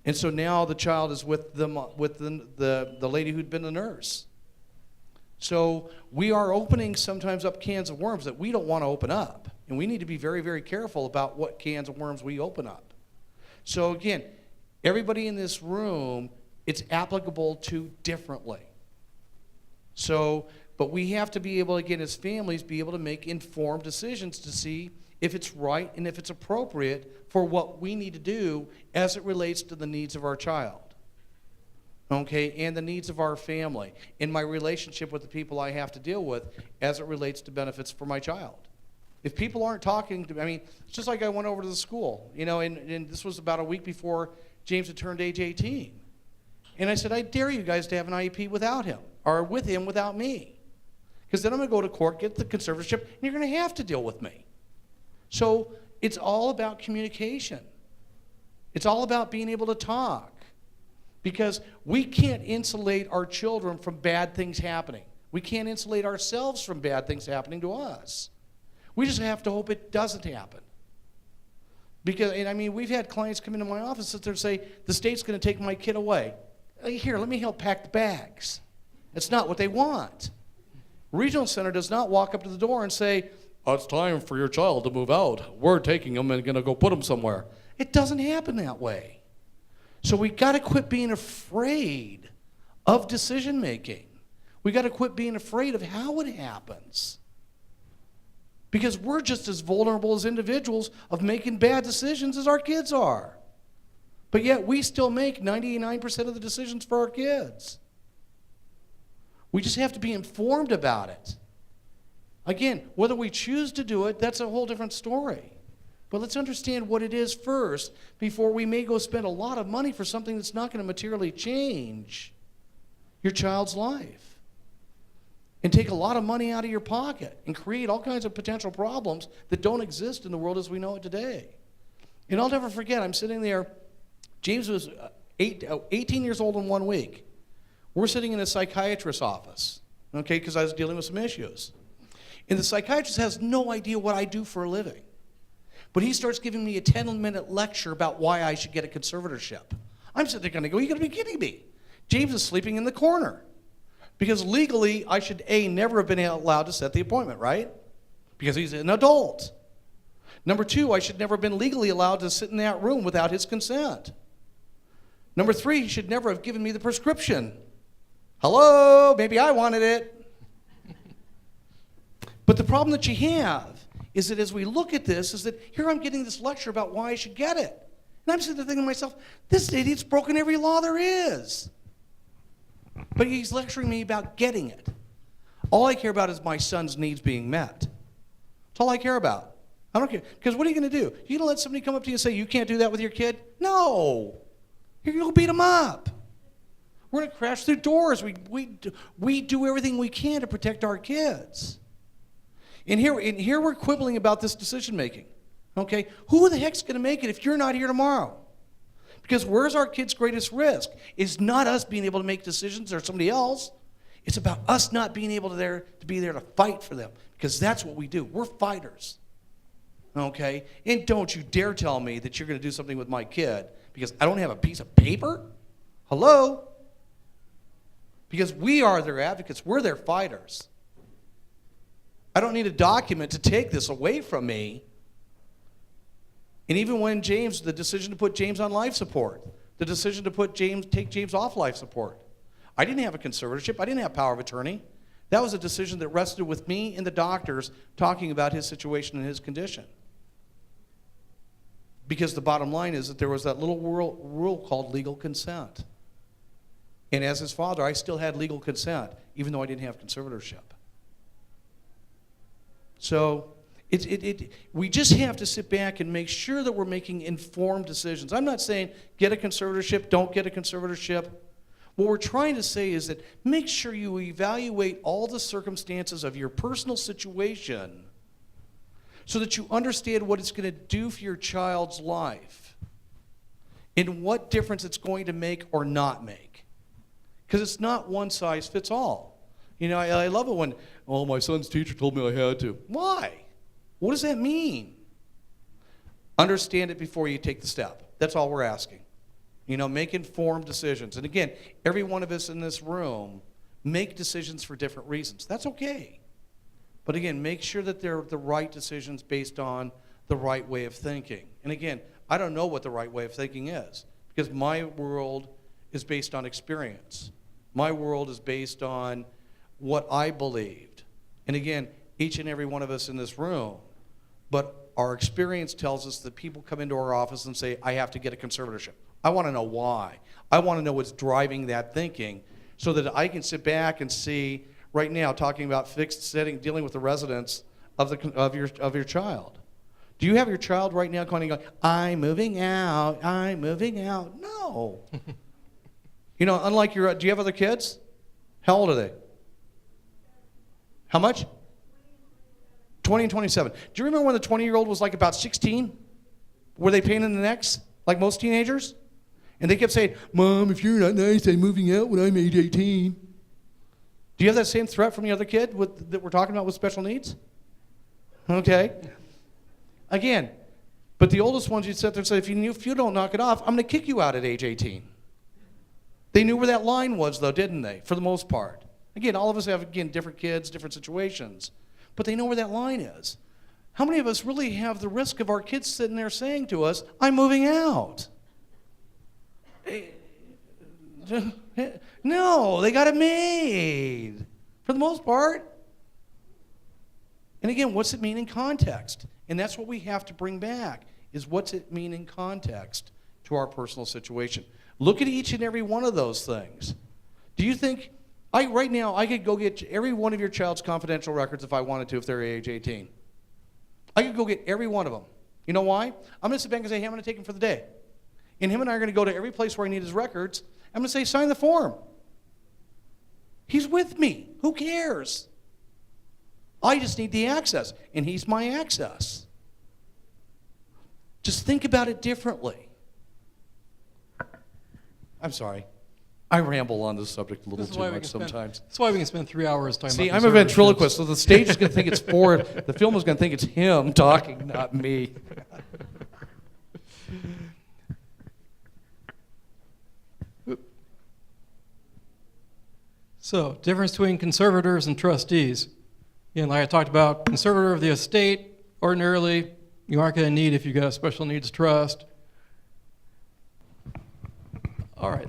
And so now the child is with the lady who'd been the nurse. So we are opening sometimes up cans of worms that we don't want to open up. And we need to be very, very careful about what cans of worms we open up. So again, everybody in this room, it's applicable to differently. So, but we have to be able, again, as families, be able to make informed decisions to see if it's right and if it's appropriate for what we need to do as it relates to the needs of our child. Okay, and the needs of our family, in my relationship with the people I have to deal with as it relates to benefits for my child. If people aren't talking to me, it's just like I went over to the school, and this was about a week before James had turned age 18. And I said, I dare you guys to have an IEP without him, or with him without me. Because then I'm going to go to court, get the conservatorship, and you're going to have to deal with me. So it's all about communication. It's all about being able to talk. Because we can't insulate our children from bad things happening. We can't insulate ourselves from bad things happening to us. We just have to hope it doesn't happen. Because, we've had clients come into my office sit there and say, the state's going to take my kid away. Here, let me help pack the bags. That's not what they want. Regional Center does not walk up to the door and say, oh, it's time for your child to move out. We're taking them and going to go put them somewhere. It doesn't happen that way. So we got to quit being afraid of decision making. We got to quit being afraid of how it happens. Because we're just as vulnerable as individuals of making bad decisions as our kids are. But yet we still make 99% of the decisions for our kids. We just have to be informed about it. Again, whether we choose to do it, that's a whole different story. But let's understand what it is first before we may go spend a lot of money for something that's not going to materially change your child's life. And take a lot of money out of your pocket and create all kinds of potential problems that don't exist in the world as we know it today. And I'll never forget, I'm sitting there, James was 18 years old in 1 week. We're sitting in a psychiatrist's office, okay, because I was dealing with some issues. And the psychiatrist has no idea what I do for a living. But he starts giving me a 10-minute lecture about why I should get a conservatorship. I'm sitting there going to go, you got to be kidding me. James is sleeping in the corner. Because legally, I should, never have been allowed to set the appointment, right? Because he's an adult. Number 2, I should never have been legally allowed to sit in that room without his consent. Number 3, he should never have given me the prescription. Hello, maybe I wanted it. But the problem that you have is that as we look at this, is that here I'm getting this lecture about why I should get it. And I'm sitting there thinking to myself, this idiot's broken every law there is. But he's lecturing me about getting it. All I care about is my son's needs being met. That's all I care about. I don't care. Because what are you going to do? You going to let somebody come up to you and say, you can't do that with your kid? No. You're going to beat them up. We're going to crash through doors. We do everything we can to protect our kids. And here we're quibbling about this decision making. Okay? Who the heck's going to make it if you're not here tomorrow? Because where's our kids' greatest risk? It's not us being able to make decisions or somebody else. It's about us not being able to be there to fight for them. Because that's what we do. We're fighters. Okay? And don't you dare tell me that you're going to do something with my kid because I don't have a piece of paper? Hello? Because we are their advocates. We're their fighters. I don't need a document to take this away from me. And even when the decision to put James on life support, the decision to take James off life support, I didn't have a conservatorship. I didn't have power of attorney. That was a decision that rested with me and the doctors talking about his situation and his condition. Because the bottom line is that there was that little rule called legal consent. And as his father, I still had legal consent, even though I didn't have conservatorship. So we just have to sit back and make sure that we're making informed decisions. I'm not saying get a conservatorship, don't get a conservatorship. What we're trying to say is that make sure you evaluate all the circumstances of your personal situation so that you understand what it's going to do for your child's life and what difference it's going to make or not make. Because it's not one size fits all. You know, I love it when, oh, my son's teacher told me I had to. Why? What does that mean? Understand it before you take the step. That's all we're asking. You know, make informed decisions. And again, every one of us in this room make decisions for different reasons. That's okay. But again, make sure that they're the right decisions based on the right way of thinking. And again, I don't know what the right way of thinking is because my world is based on experience. My world is based on what I believed. And again, each and every one of us in this room, but our experience tells us that people come into our office and say, I have to get a conservatorship. I want to know why. I want to know what's driving that thinking so that I can sit back and see right now talking about fixed setting, dealing with the residents of your child. Do you have your child right now going, I'm moving out, I'm moving out? No. You know, unlike do you have other kids? How old are they? How much? 20 and 27. Do you remember when the 20-year-old was like about 16? Were they pain in the necks like most teenagers? And they kept saying, Mom, if you're not nice, I'm moving out when I'm age 18. Do you have that same threat from the other kid that we're talking about with special needs? Okay. Again, but the oldest ones, you'd sit there and say, if you don't knock it off, I'm going to kick you out at age 18. They knew where that line was, though, didn't they, for the most part? Again, all of us have, different kids, different situations. But they know where that line is. How many of us really have the risk of our kids sitting there saying to us, I'm moving out? No, they got it made, for the most part. And again, what's it mean in context? And that's what we have to bring back, is what's it mean in context to our personal situation. Look at each and every one of those things. Do you think, right now, I could go get every one of your child's confidential records if I wanted to, if they're age 18. I could go get every one of them. You know why? I'm going to sit back and say, hey, I'm going to take him for the day. And him and I are going to go to every place where I need his records. I'm going to say, sign the form. He's with me. Who cares? I just need the access, and he's my access. Just think about it differently. I'm sorry. I ramble on this subject a little too much sometimes. That's why we can spend 3 hours talking about See, I'm a ventriloquist, so the stage is going to think it's the film is going to think it's him talking, not me. So, difference between conservators and trustees. Again, like I talked about, conservator of the estate, ordinarily, you aren't going to need if you've got a special needs trust. All right.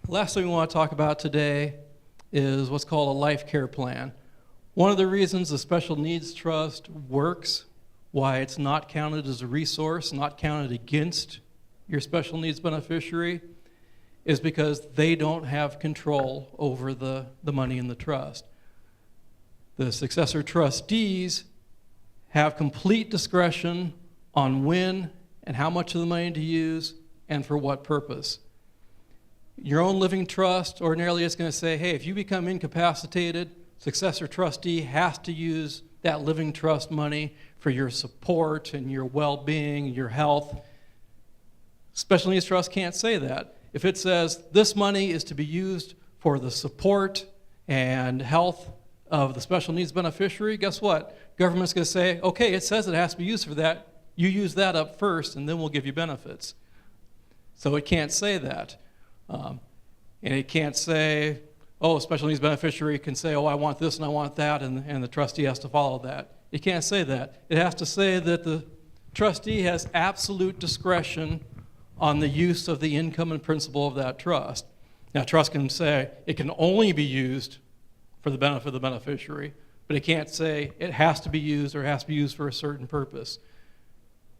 Last thing we want to talk about today is what's called a life care plan. One of the reasons the special needs trust works, why it's not counted as a resource, not counted against your special needs beneficiary, is because they don't have control over the money in the trust. The successor trustees have complete discretion on when and how much of the money to use and for what purpose. Your own living trust ordinarily is going to say, hey, if you become incapacitated, successor trustee has to use that living trust money for your support and your well-being and your health. Special needs trust can't say that. If it says this money is to be used for the support and health of the special needs beneficiary, guess what? Government's going to say, okay, it says it has to be used for that. You use that up first, and then we'll give you benefits. So it can't say that. And it can't say, oh, a special needs beneficiary can say, oh, I want this and I want that, and the trustee has to follow that. It can't say that. It has to say that the trustee has absolute discretion on the use of the income and principal of that trust. Now, trust can say it can only be used for the benefit of the beneficiary, but it can't say it has to be used or it has to be used for a certain purpose.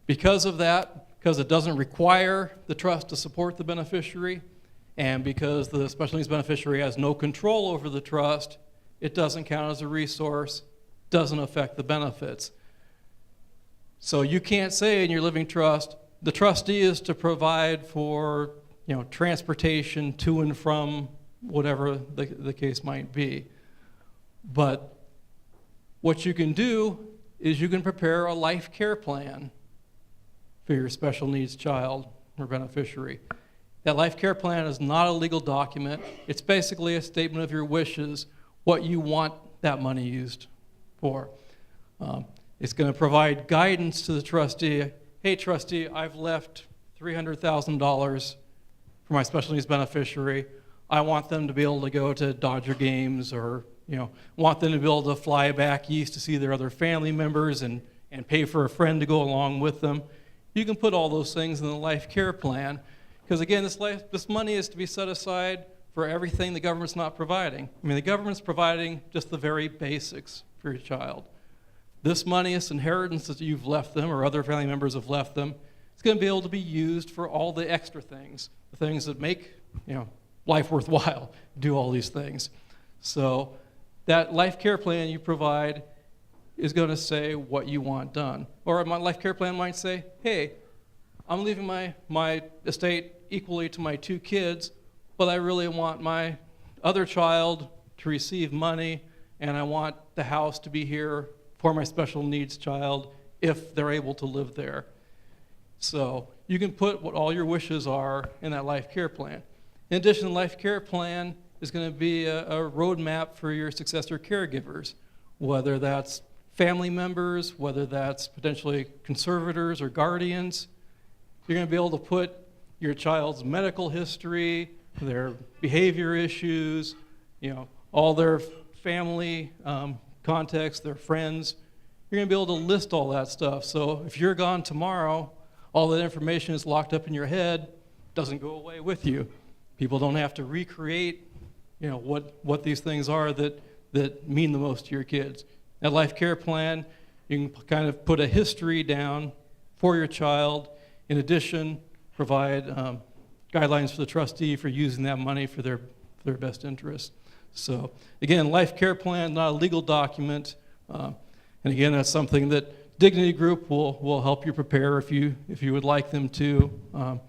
Because of that, because it doesn't require the trust to support the beneficiary, and because the special needs beneficiary has no control over the trust, it doesn't count as a resource, doesn't affect the benefits. So you can't say in your living trust, the trustee is to provide for, transportation to and from whatever the case might be. But what you can do is you can prepare a life care plan for your special needs child or beneficiary. That life care plan is not a legal document. It's basically a statement of your wishes, what you want that money used for. It's going to provide guidance to the trustee. Hey, trustee, I've left $300,000 for my special needs beneficiary. I want them to be able to go to Dodger games, or want them to be able to fly back east to see their other family members and pay for a friend to go along with them. You can put all those things in the life care plan, because again, this money is to be set aside for everything the government's not providing. I mean, the government's providing just the very basics for your child. This money, this inheritance that you've left them or other family members have left them, it's going to be able to be used for all the extra things, the things that make life worthwhile, do all these things. So that life care plan you provide is going to say what you want done. Or my life care plan might say, hey, I'm leaving my estate equally to my 2 kids, but I really want my other child to receive money, and I want the house to be here for my special needs child if they're able to live there. So you can put what all your wishes are in that life care plan. In addition, the life care plan is going to be a roadmap for your successor caregivers, whether that's family members, whether that's potentially conservators or guardians. You're going to be able to put your child's medical history, their behavior issues, all their family context, their friends. You're going to be able to list all that stuff. So if you're gone tomorrow, all that information is locked up in your head, doesn't go away with you. People don't have to recreate, what these things are that mean the most to your kids. That life care plan, you can kind of put a history down for your child. In addition, provide guidelines for the trustee for using that money for their best interest. So again, life care plan, not a legal document. And again, that's something that Dignity Group will help you prepare if you would like them to.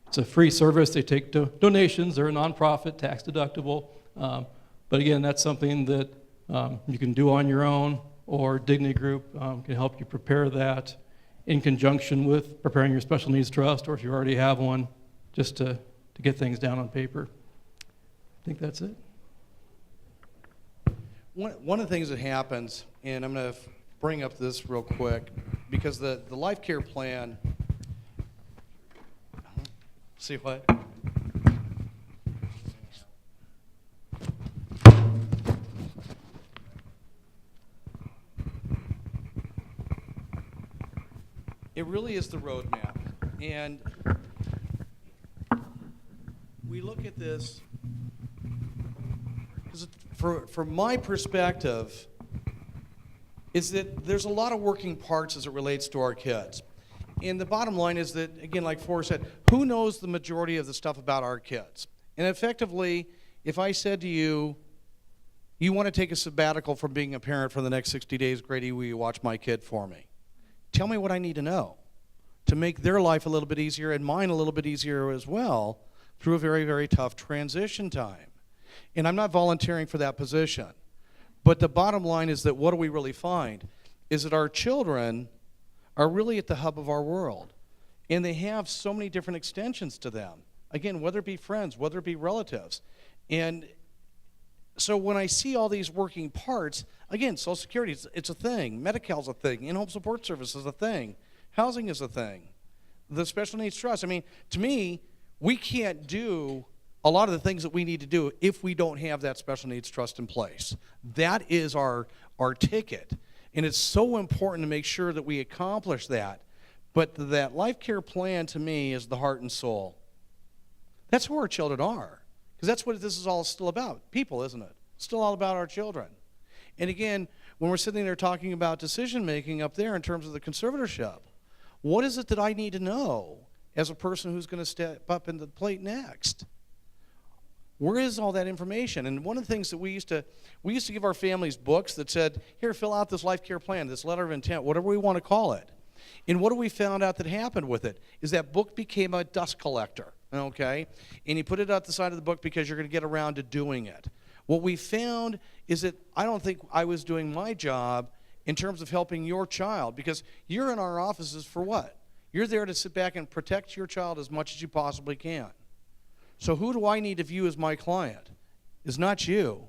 It's a free service. They take donations. They're a nonprofit, tax deductible. But again, that's something that you can do on your own, or Dignity Group can help you prepare that in conjunction with preparing your special needs trust, or if you already have one, just to get things down on paper. I think that's it. One of the things that happens, and I'm going to bring up this real quick, because the life care plan, see what? It really is the roadmap. And we look at this, because from my perspective, is that there's a lot of working parts as it relates to our kids. And the bottom line is that, again, like Forrest said, who knows the majority of the stuff about our kids? And effectively, if I said to you, you want to take a sabbatical from being a parent for the next 60 days, Grady, will you watch my kid for me? Tell me what I need to know to make their life a little bit easier and mine a little bit easier as well through a very, very tough transition time. And I'm not volunteering for that position. But the bottom line is that what do we really find? is that our children are really at the hub of our world. And they have so many different extensions to them. Again, whether it be friends, whether it be relatives. And so when I see all these working parts, again, Social Security, it's a thing. Medi-Cal's a thing. In-home support service is a thing. Housing is a thing. The special needs trust. I mean, to me, we can't do a lot of the things that we need to do if we don't have that special needs trust in place. That is our ticket. And it's so important to make sure that we accomplish that. But that life care plan, to me, is the heart and soul. That's who our children are. Because that's what this is all still about. People, isn't it? It's still all about our children. And again, when we're sitting there talking about decision-making up there in terms of the conservatorship, what is it that I need to know as a person who's going to step up into the plate next? Where is all that information? And one of the things that we used to give our families books that said, here, fill out this life care plan, this letter of intent, whatever we want to call it. And what we found out that happened with it is that book became a dust collector, okay? And you put it out the side of the book because you're going to get around to doing it. What we found is that I don't think I was doing my job in terms of helping your child, because you're in our offices for what? You're there to sit back and protect your child as much as you possibly can. So who do I need to view as my client? It's not you.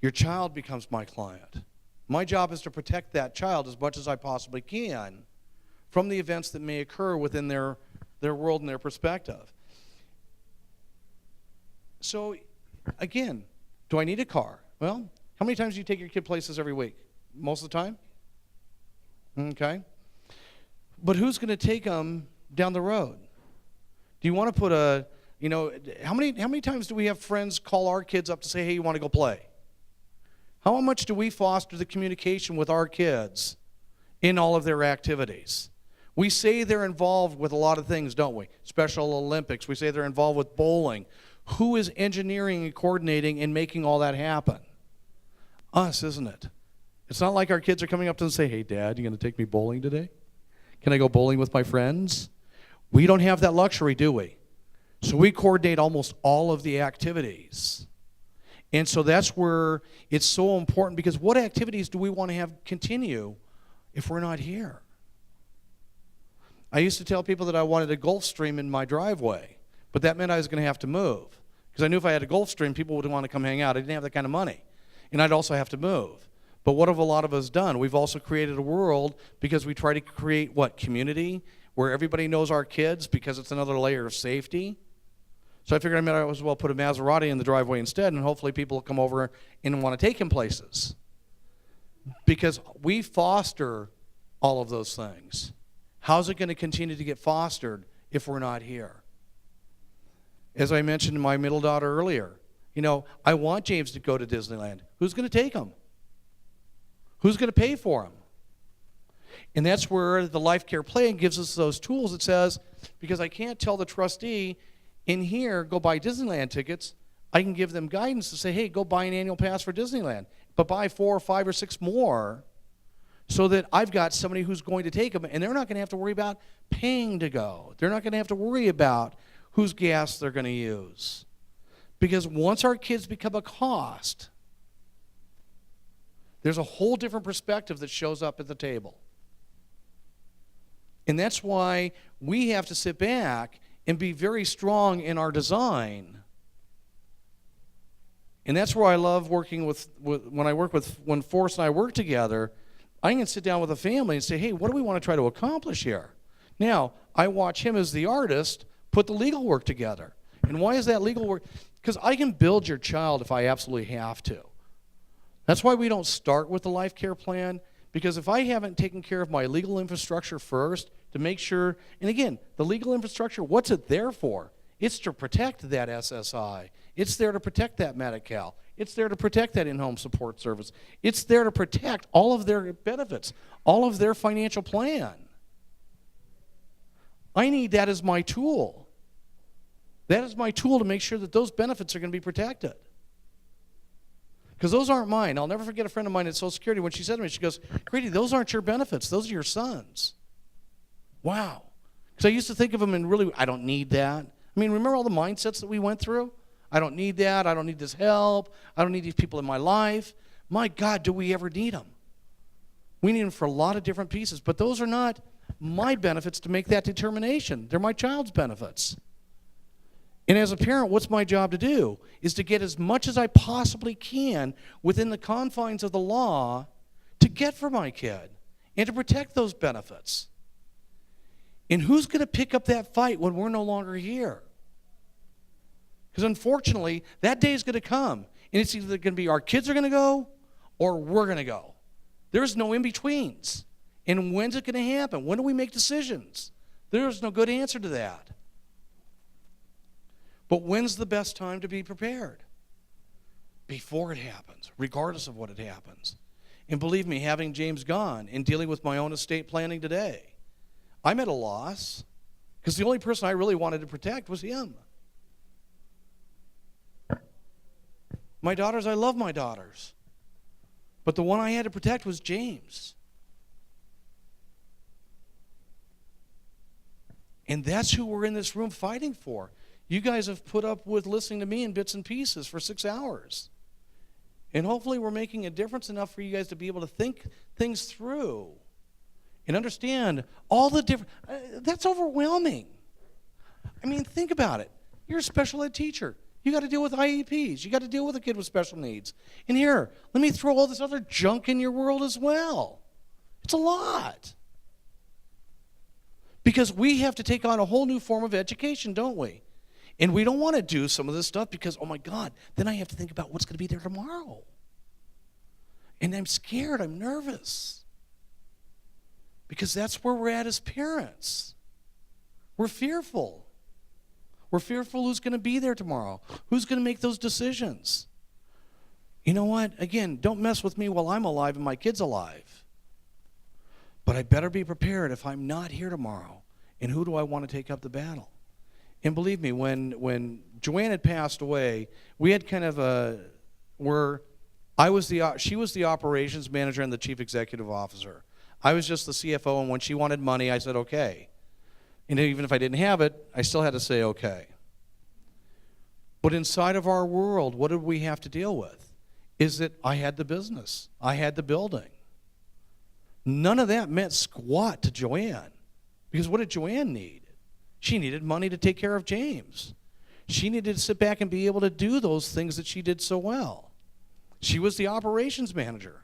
Your child becomes my client. My job is to protect that child as much as I possibly can from the events that may occur within their world and their perspective. So, again, do I need a car? Well, how many times do you take your kid places every week? Most of the time? Okay. But who's going to take them down the road? Do you want to put a, how many times do we have friends call our kids up to say, hey, you want to go play? How much do we foster the communication with our kids in all of their activities? We say they're involved with a lot of things, don't we? Special Olympics. We say they're involved with bowling. Who is engineering and coordinating and making all that happen? Us, isn't it? It's not like our kids are coming up to us and say, hey, Dad, you going to take me bowling today? Can I go bowling with my friends? We don't have that luxury, do we? So we coordinate almost all of the activities. And so that's where it's so important, because what activities do we want to have continue if we're not here? I used to tell people that I wanted a Gulf Stream in my driveway, but that meant I was going to have to move, because I knew if I had a Gulf Stream, people would want to come hang out. I didn't have that kind of money, and I'd also have to move. But what have a lot of us done? We've also created a world because we try to create, what, community, where everybody knows our kids because it's another layer of safety. So I figured I might as well put a Maserati in the driveway instead, and hopefully people will come over and want to take him places. Because we foster all of those things. How's it going to continue to get fostered if we're not here? As I mentioned to my middle daughter earlier, I want James to go to Disneyland. Who's going to take him? Who's going to pay for him? And that's where the life care plan gives us those tools. It says, because I can't tell the trustee, in here, go buy Disneyland tickets, I can give them guidance to say, hey, go buy an annual pass for Disneyland, but buy 4 or 5 or 6 more so that I've got somebody who's going to take them, and they're not going to have to worry about paying to go. They're not going to have to worry about whose gas they're going to use. Because once our kids become a cost, there's a whole different perspective that shows up at the table. And that's why we have to sit back and be very strong in our design. And that's where I love working when Forrest and I work together, I can sit down with a family and say, hey, what do we want to try to accomplish here? Now, I watch him as the artist put the legal work together. And why is that legal work? Because I can build your child if I absolutely have to. That's why we don't start with the life care plan, because if I haven't taken care of my legal infrastructure first to make sure, and again, the legal infrastructure, what's it there for? It's to protect that SSI. It's there to protect that Medi-Cal. It's there to protect that in-home support service. It's there to protect all of their benefits, all of their financial plan. I need that as my tool. That is my tool to make sure that those benefits are going to be protected. Because those aren't mine. I'll never forget a friend of mine at Social Security when she said to me, she goes, Grady, those aren't your benefits. Those are your son's. Wow. Because I used to think of them and really, I don't need that. I mean, remember all the mindsets that we went through? I don't need that. I don't need this help. I don't need these people in my life. My God, do we ever need them? We need them for a lot of different pieces, but those are not my benefits to make that determination. They're my child's benefits. And as a parent, what's my job to do? Is to get as much as I possibly can within the confines of the law to get for my kid and to protect those benefits. And who's going to pick up that fight when we're no longer here? Because unfortunately, that day is going to come, and it's either going to be our kids are going to go or we're going to go. There's no in-betweens. And when's it going to happen? When do we make decisions? There's no good answer to that. But when's the best time to be prepared? Before it happens, regardless of what it happens. And believe me, having James gone and dealing with my own estate planning today, I'm at a loss because the only person I really wanted to protect was him. My daughters, I love my daughters. But the one I had to protect was James. And that's who we're in this room fighting for. You guys have put up with listening to me in bits and pieces for 6 hours. And hopefully we're making a difference enough for you guys to be able to think things through and understand all the different, that's overwhelming. I mean, think about it. You're a special ed teacher. You got to deal with IEPs. You got to deal with a kid with special needs. And here, let me throw all this other junk in your world as well. It's a lot. Because we have to take on a whole new form of education, don't we? And we don't want to do some of this stuff because, oh my God, then I have to think about what's going to be there tomorrow. And I'm scared, I'm nervous. Because that's where we're at as parents. We're fearful. We're fearful who's going to be there tomorrow. Who's going to make those decisions? You know what? Again, don't mess with me while I'm alive and my kid's alive. But I better be prepared if I'm not here tomorrow. And who do I want to take up the battle? And believe me, when Joanne had passed away, we had kind of a, where she was the operations manager and the chief executive officer. I was just the CFO, and when she wanted money, I said, okay. And even if I didn't have it, I still had to say, okay. But inside of our world, what did we have to deal with? Is that I had the business. I had the building. None of that meant squat to Joanne. Because what did Joanne need? She needed money to take care of James. She needed to sit back and be able to do those things that she did so well. She was the operations manager.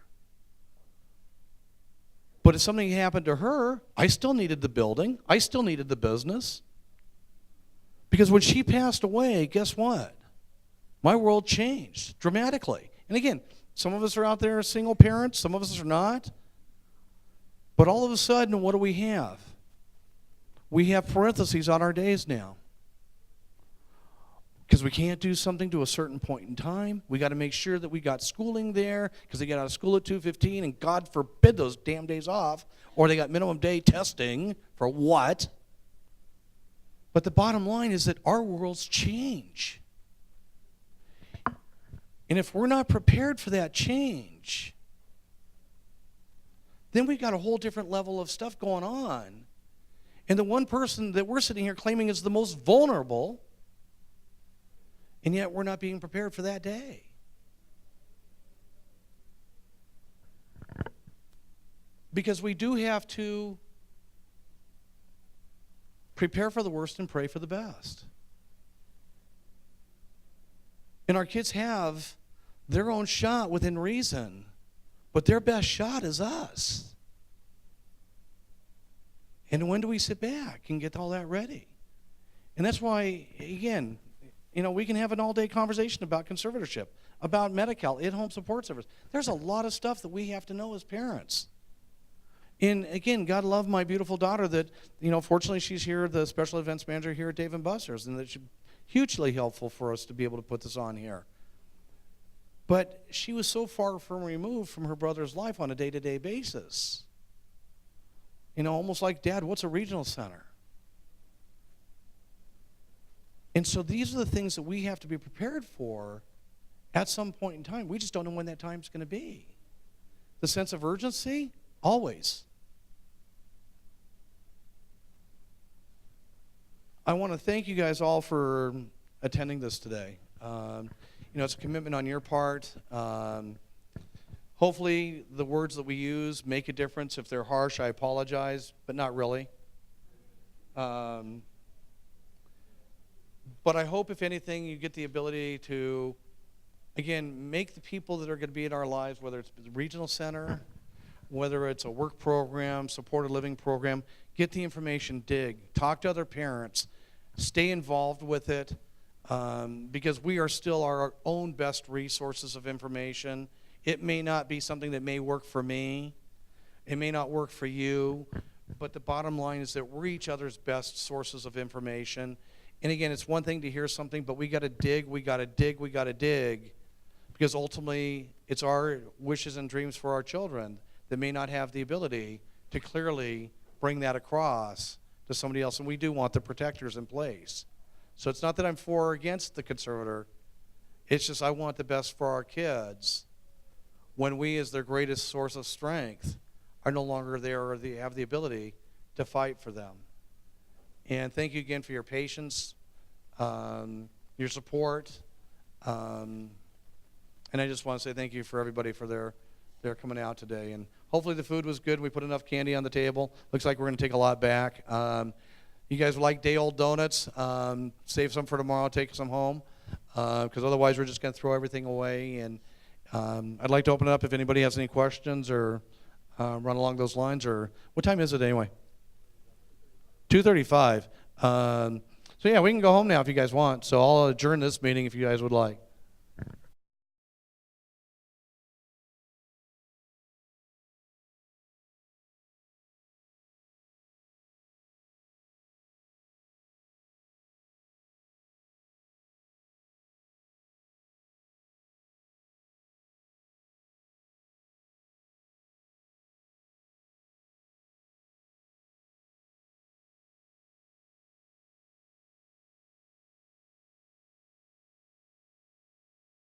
But if something happened to her, I still needed the building. I still needed the business. Because when she passed away, guess what? My world changed dramatically. And again, some of us are out there single parents, some of us are not. But all of a sudden, what do we have? We have parentheses on our days now. Because we can't do something to a certain point in time. We got to make sure that we got schooling there because they get out of school at 2:15 and God forbid those damn days off. Or they got minimum day testing for what? But the bottom line is that our worlds change. And if we're not prepared for that change, then we've got a whole different level of stuff going on. And the one person that we're sitting here claiming is the most vulnerable, and yet we're not being prepared for that day. Because we do have to prepare for the worst and pray for the best. And our kids have their own shot within reason, but their best shot is us. And when do we sit back and get all that ready? And that's why, again, we can have an all-day conversation about conservatorship, about Medi-Cal, in-home support service. There's a lot of stuff that we have to know as parents. And again, God love my beautiful daughter that, fortunately she's here, the special events manager here at Dave & Buster's, and that's hugely helpful for us to be able to put this on here. But she was so far from removed from her brother's life on a day-to-day basis. Almost like, Dad, what's a regional center? And so these are the things that we have to be prepared for at some point in time. We just don't know when that time's going to be. The sense of urgency, always. I want to thank you guys all for attending this today. It's a commitment on your part. Hopefully, the words that we use make a difference. If they're harsh, I apologize, but not really. But I hope, if anything, you get the ability to, again, make the people that are going to be in our lives, whether it's the regional center, whether it's a work program, supported living program, get the information, dig, talk to other parents, stay involved with it, because we are still our own best resources of information. It may not be something that may work for me. It may not work for you. But the bottom line is that we're each other's best sources of information. And again, it's one thing to hear something, but we got to dig, we got to dig, we got to dig. Because ultimately, it's our wishes and dreams for our children that may not have the ability to clearly bring that across to somebody else. And we do want the protectors in place. So it's not that I'm for or against the conservator. It's just I want the best for our kids when we, as their greatest source of strength, are no longer there or they have the ability to fight for them. And thank you again for your patience, your support, and I just want to say thank you for everybody for their coming out today. And hopefully the food was good. We put enough candy on the table. Looks like we're going to take a lot back. You guys like day-old donuts? Save some for tomorrow. Take some home, because otherwise we're just going to throw everything away. And I'd like to open it up if anybody has any questions or run along those lines. Or what time is it anyway? 2:35. So yeah, we can go home now if you guys want. So I'll adjourn this meeting if you guys would like.